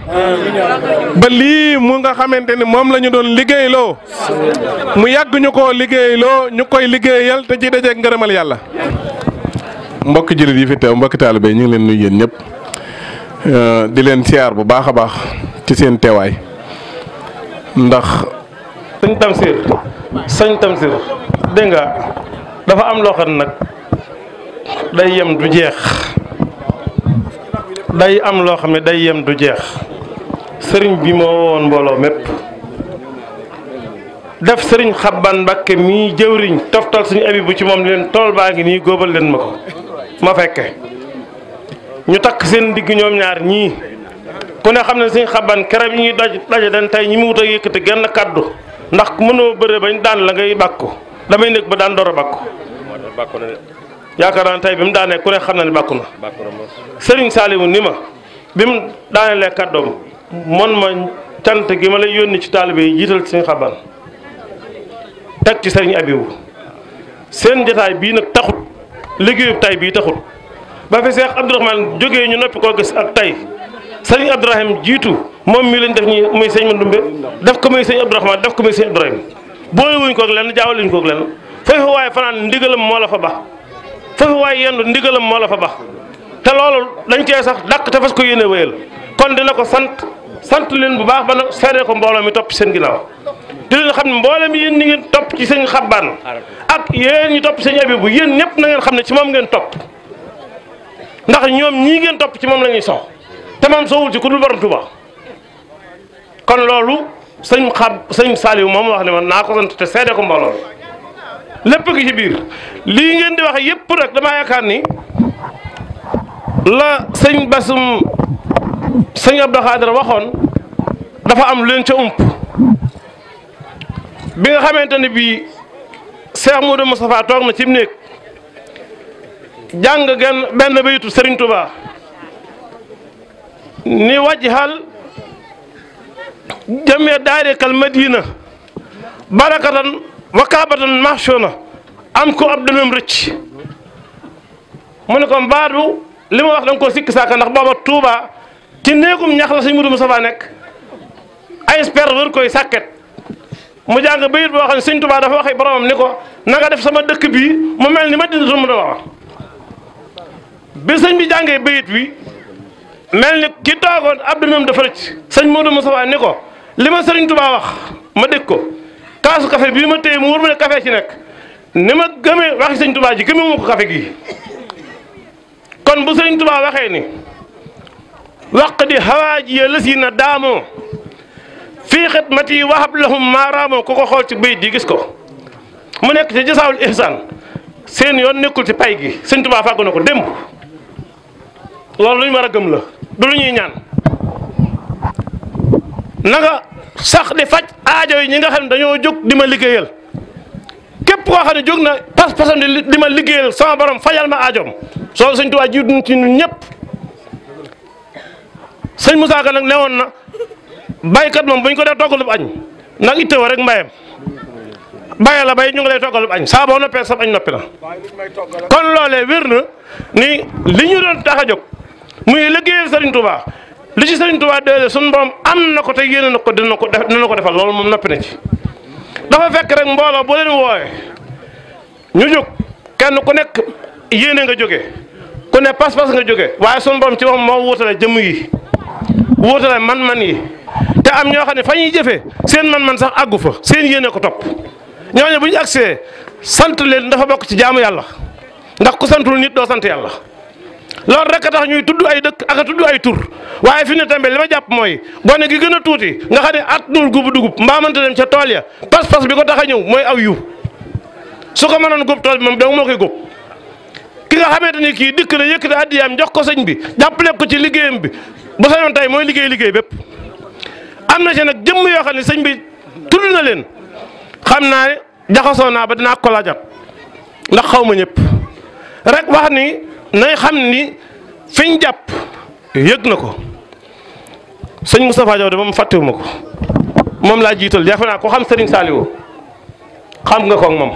ba lii mu nga xamante ni moom la ñu doon liggéeyloo mu yàgg ñu koo liggéeyloo ñu koy liggéeyal te ci daje ngërëmal yàlla. mbokki jullit yi fi teew mbokki taalibe ñu ngi leen nuyu yéen ñëpp di leen siyaar bu baax a baax ci seen teewaay ndax. sëñ Tamsir dégg nga dafa am loo xam nag day yem du jeex day am loo xam ne day yem du jeex sëriñ bi moo woon mbooloo mépp def sëriñ Xabbaan Mbàkke mii jëwriñ toftal suñu abi bu ci moom leen tool baa ngi nii góobal leen ma ko ma fekke ñu takk seen digg ñoom ñaar ñii ku ne xam ne sëriñ Xabbaan keroog yi ñuy daje dañ tey ñi mu wut a yëkkati genn kàddu ndax mënoo bëre bañ daan la ngay bàkku damay nekk ba daan door a bàkku yaakaar naa tey bi mu daanee ku ne xam na ne bàkku na sëriñ Saliou ni ma bi mu daanelee kàddoom mon ma cant gi ma lay yónni ci taalibe yi jiital sëriñ Xabbaan teg ci sëriñ Abibu seen jotaay bii nag taxut liggéeyub tay bii taxut ba fi Seex Abdourahmane jógee ñu noppi koo gis ak tay sëriñ Abdourahim jiitu moom mii lañ def ñi muy sëñ Mandumbe def ko muy sëñ Abdourahmane def ko muy sëñ Abdourahim boole wuñ koog lenn jaawale wuñ koog lenn foofu waaye fanaan ndigalam moo la fa ba foofu waaye yendu ndigalam moo la fa ba te loolu dañ cee sax dàq te fas ko yéene wéyal kon dina ko sant leen bu baax ba nag seede ko mbooloo mi topp seen ginnaaw di leen xam ne mboolem yéen ñi ngeen topp ci sëñ Xabbaan ak yéen ñi topp sëñ Abibu yéen ñëpp na ngeen xam ne ci moom ngeen topp ndax ñoom ñii ngeen topp ci moom la ñuy sox te moom soowul ci ku dul borom Touba kon loolu sëñ Saliou moom wax ne man naa ko sant te seede ko mbooloo lépp gi ci biir lii ngeen di wax yépp rek damaa yaakaar ni la sëñ Basum sëñ Abdou Khadir waxoon dafa am leen ca ump bi nga xamante ne bii Cheikh Modou Moustapha toog na ci néeg jàng benn bayitu Serigne Touba ni wajhal jamee daarikal madina barakatan wa kaabatan mahshuna am ko ab dënam rëcc mu ne ko mbaadu li ma wax da nga koo sikki saaka ndax booba Touba ci néegum ñax la sëñ Modou Moustapha nekk ay sper wër koy sàkket mu jàng bayit boo xam ne sëñ Touba dafa waxee boromam ni ko na nga def sama dëkk bii mu mel ni ma dina mu da wax bi sëñ bi jàngee bayit bi mel ni ki toogoon ab dënam dafa rëcc sëñ Modou Moustapha ni ko li ma sëriñ Touba wax ma dégg ko kaasu café bii ma téye mu wóor ma ne café ci nekk ni ma gëmee waxi sëñ Touba ji gëmee mu ko café gii kon bu sëriñ Touba waxee ni waq di hawaaji ya lësi na daamoo fii xidmati wahab lahum maaraamoo ku ko xool ci bayit di gis ko mu nekk ci jasaawul ihsaan seen yoon nekkul ci pay gi sëñ Touba fàggu na ko démb loolu lu ñu war a gëm la du lu ñuy ñaan nanga sax di faj aajo yi ñi nga xam ne dañoo jóg di ma liggéeyal képp koo xam ne jóg na pas-pasam di ma liggéeyal sama borom fajal ma aajoom soo sëñ Touba jiitu ci ñun ñëpp sëñ Moussa Ka nag newoon na baykat moom bu ñu ko dee toggalub añ nag itteewoo rek mbayam baye la bay ñu ngi lay toggalub añ saa boo noppee sab añ noppi na kon loolee wér na ni li ñu doon tax a jóg muy liggéeyal Serigne Touba li ci Serigne Touba déedéet suñu borom am na ko te yéene na ko dina ko defal loolu moom noppi na ci dafa fekk rek mbooloo bu leen wooye ñu jóg kenn ku nekk yéene nga jóge ku ne pas-pas nga jóge waaye suñu borom ci wax moo wutale jëmm yi wutale man-man yi te am ñoo xam ne fa ñuy jëfee seen man-man sax àggu fa seen yéene ko topp ñooñu bu ñu agsee sant leen dafa bokk ci jaamu yàlla ndax ku santul nit doo sant yàlla loolu rek a tax ñuy tudd ay dëkk ak a tudd ay tur waaye fi ne tamit li ma jàpp mooy gone gi gën a tuuti nga xam ne at nul gubu dugub mbaa mënta dem ca tool ya pas-pas bi ko tax a ñëw mooy aw yu su ko mënoon góob tool bi moom dong moo koy góob ki nga xamante ni kii dikk na yëkkati addiyaam jox ko sëñ bi jàppale ko ci liggéeyam bi bu sañoon tey mooy liggéey bépp am na ci nag jëmm yoo xam ne sëñ bi tudd na leen xam naa ne jaxasoo naa ba dinaa ko laajat ndax xaw ma ñëpp rek wax ni nay xam ni fiñ jàpp yëg na ko sëñ Moustapha Diaw de moom fàttewuma ko moom laa jiital yaakaar naa ko xam Serigne Saliou xam nga ko ak moom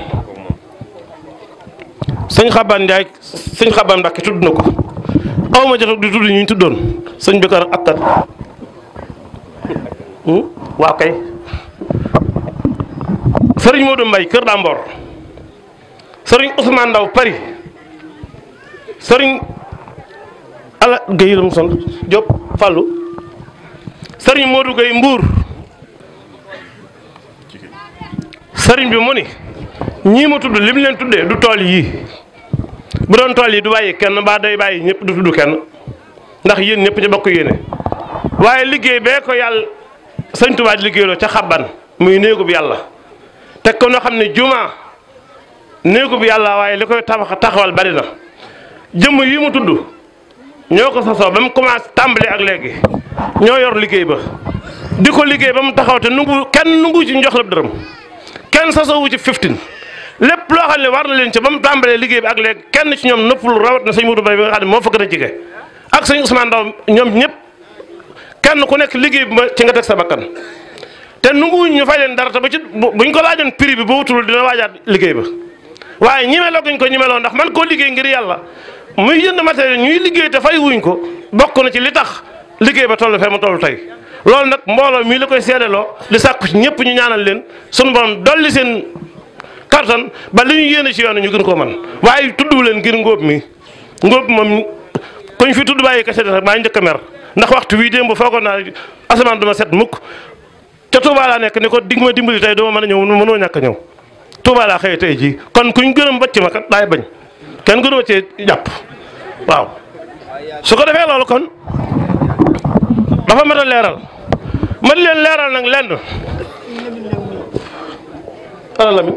sëñ Xaban Ndiaye sëñ Xaban Mbacke tudd na ko aw ma jot di tudd ñu tuddoon sëñ bi kar akkat waaw kay sëriñ Modou Mbaye Kër Dambor sëriñ Ousmane Ndaw Paris sëriñ ala Guèye la mu sant Diop Fallou sëriñ Modou Guèye Mbour sëriñ bi mu ni ñii ma tudd lim leen tuddee du tool yii bu doon tool yi du bàyyi kenn mbaa day bàyyi ñëpp du tudd kenn ndax yéen ñëpp ci bokk yéene waaye liggéey bee ko yàlla sëñ Tuubaa di liggéeyloo ca xabban muy néegub yàlla teg ko noo xam ne juma néegub yàlla waaye li koy taxawal bari na jëmm yi mu tudd ñoo ko sasoo ba mu commencé tàmbali ak léegi ñoo yor liggéey ba di ko liggéey ba mu taxaw te kenn nungu ci njox la dërëm kenn sasoowu ci 15 lépp loo xam ne war na leen ci ba mu tàmbalee liggéey bi ak léegi kenn ci ñoom nëppul rawat na sëñ Modou Mbaye bi nga xam ne moo fa gën a jige ak sëñ Ousmane Ndaw ñoom ñëpp kenn ku nekk liggéey bi ci nga teg sa bakkan te nunguwuñ ñu fay leen dara te ba ci buñ ko laajoon prix bi ba wutul dina waajaat liggéey ba waaye ñimeloo guñ ko ñimeloo ndax man koo liggéey ngir yàlla muy jënd matériel ñuy liggéey te fay wuñ ko bokk na ci li tax liggéey ba toll fee mu toll tey loolu nag mbooloo mii la koy seedeloo di sàkku ci ñëpp ñu ñaanal leen sunu borom dolli seen kartan ba li ñu yéene ci yoon ñu gën koo man waaye tuddu leen ngir ngóob mi ngóob moom kuñ fi tudd bàyyi kese rek maa njëkk a mer ndax waxtu wii démb foogoon naa asamaan duma set mukk ca Touba laa nekk ni ko dig ma dimbali tey doo mën a ñëw mënoo ñàkk a ñëw Touba laa xëy tey jii kon kuñ gërëm bëcc ma kat daay bañ kenn gënoo cee jàpp waaw su ko defee loolu kon dafa mat a leeral ma di leen leeral nag lenn ana Lamine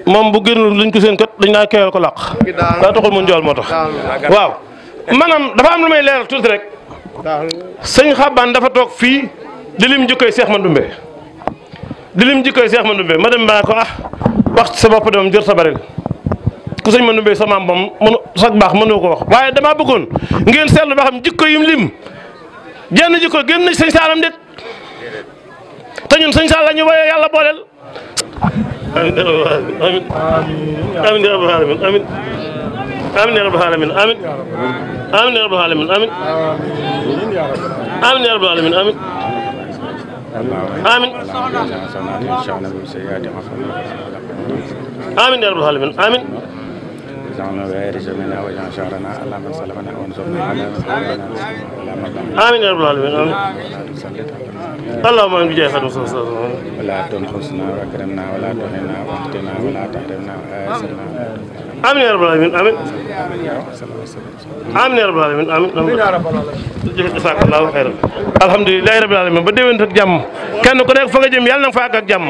moom bu génnul luñ ko seen kat dañ naa kewel ko làq daa taxul mu njool moo tax waaw maanaam dafa am lu may leeral tuuti rek sëñ Xabaan dafa toog fii di lim jikkoy Seex Mandoumbe ma dem baa ko wax ci sa bopp de moom jër sa bari ku sëñ Mandoumbe sa maam moom mënu sax baax mënoo ko wax waaye damaa bëggoon ngeen seetlu ba xam jikko yim lim jenn jikko génn na sëñ Saalam déet te ñun sëñ Saal la ñu woyee yàlla booleel amin amin ya rabbal alamin amin amin ya rabbal alamin amin amin ya rabbal alamin amin amin ya rabbal alamin amin amin amin ya rabbal alamin amin آمين يا رب العالمين آمين اللهم آمين بجاه خاتم صلى الله عليه وسلم ولا تنقصنا وأكرمنا ولا تهنا وافتنا ولا تحرمنا وآسنا آمين يا رب العالمين آمين آمين يا رب العالمين آمين جزاك الله خيرا الحمد لله رب العالمين ba déwén ak jàmm kenn ku nekk fa nga jëm yàlla na nga fa àgg ak jàmm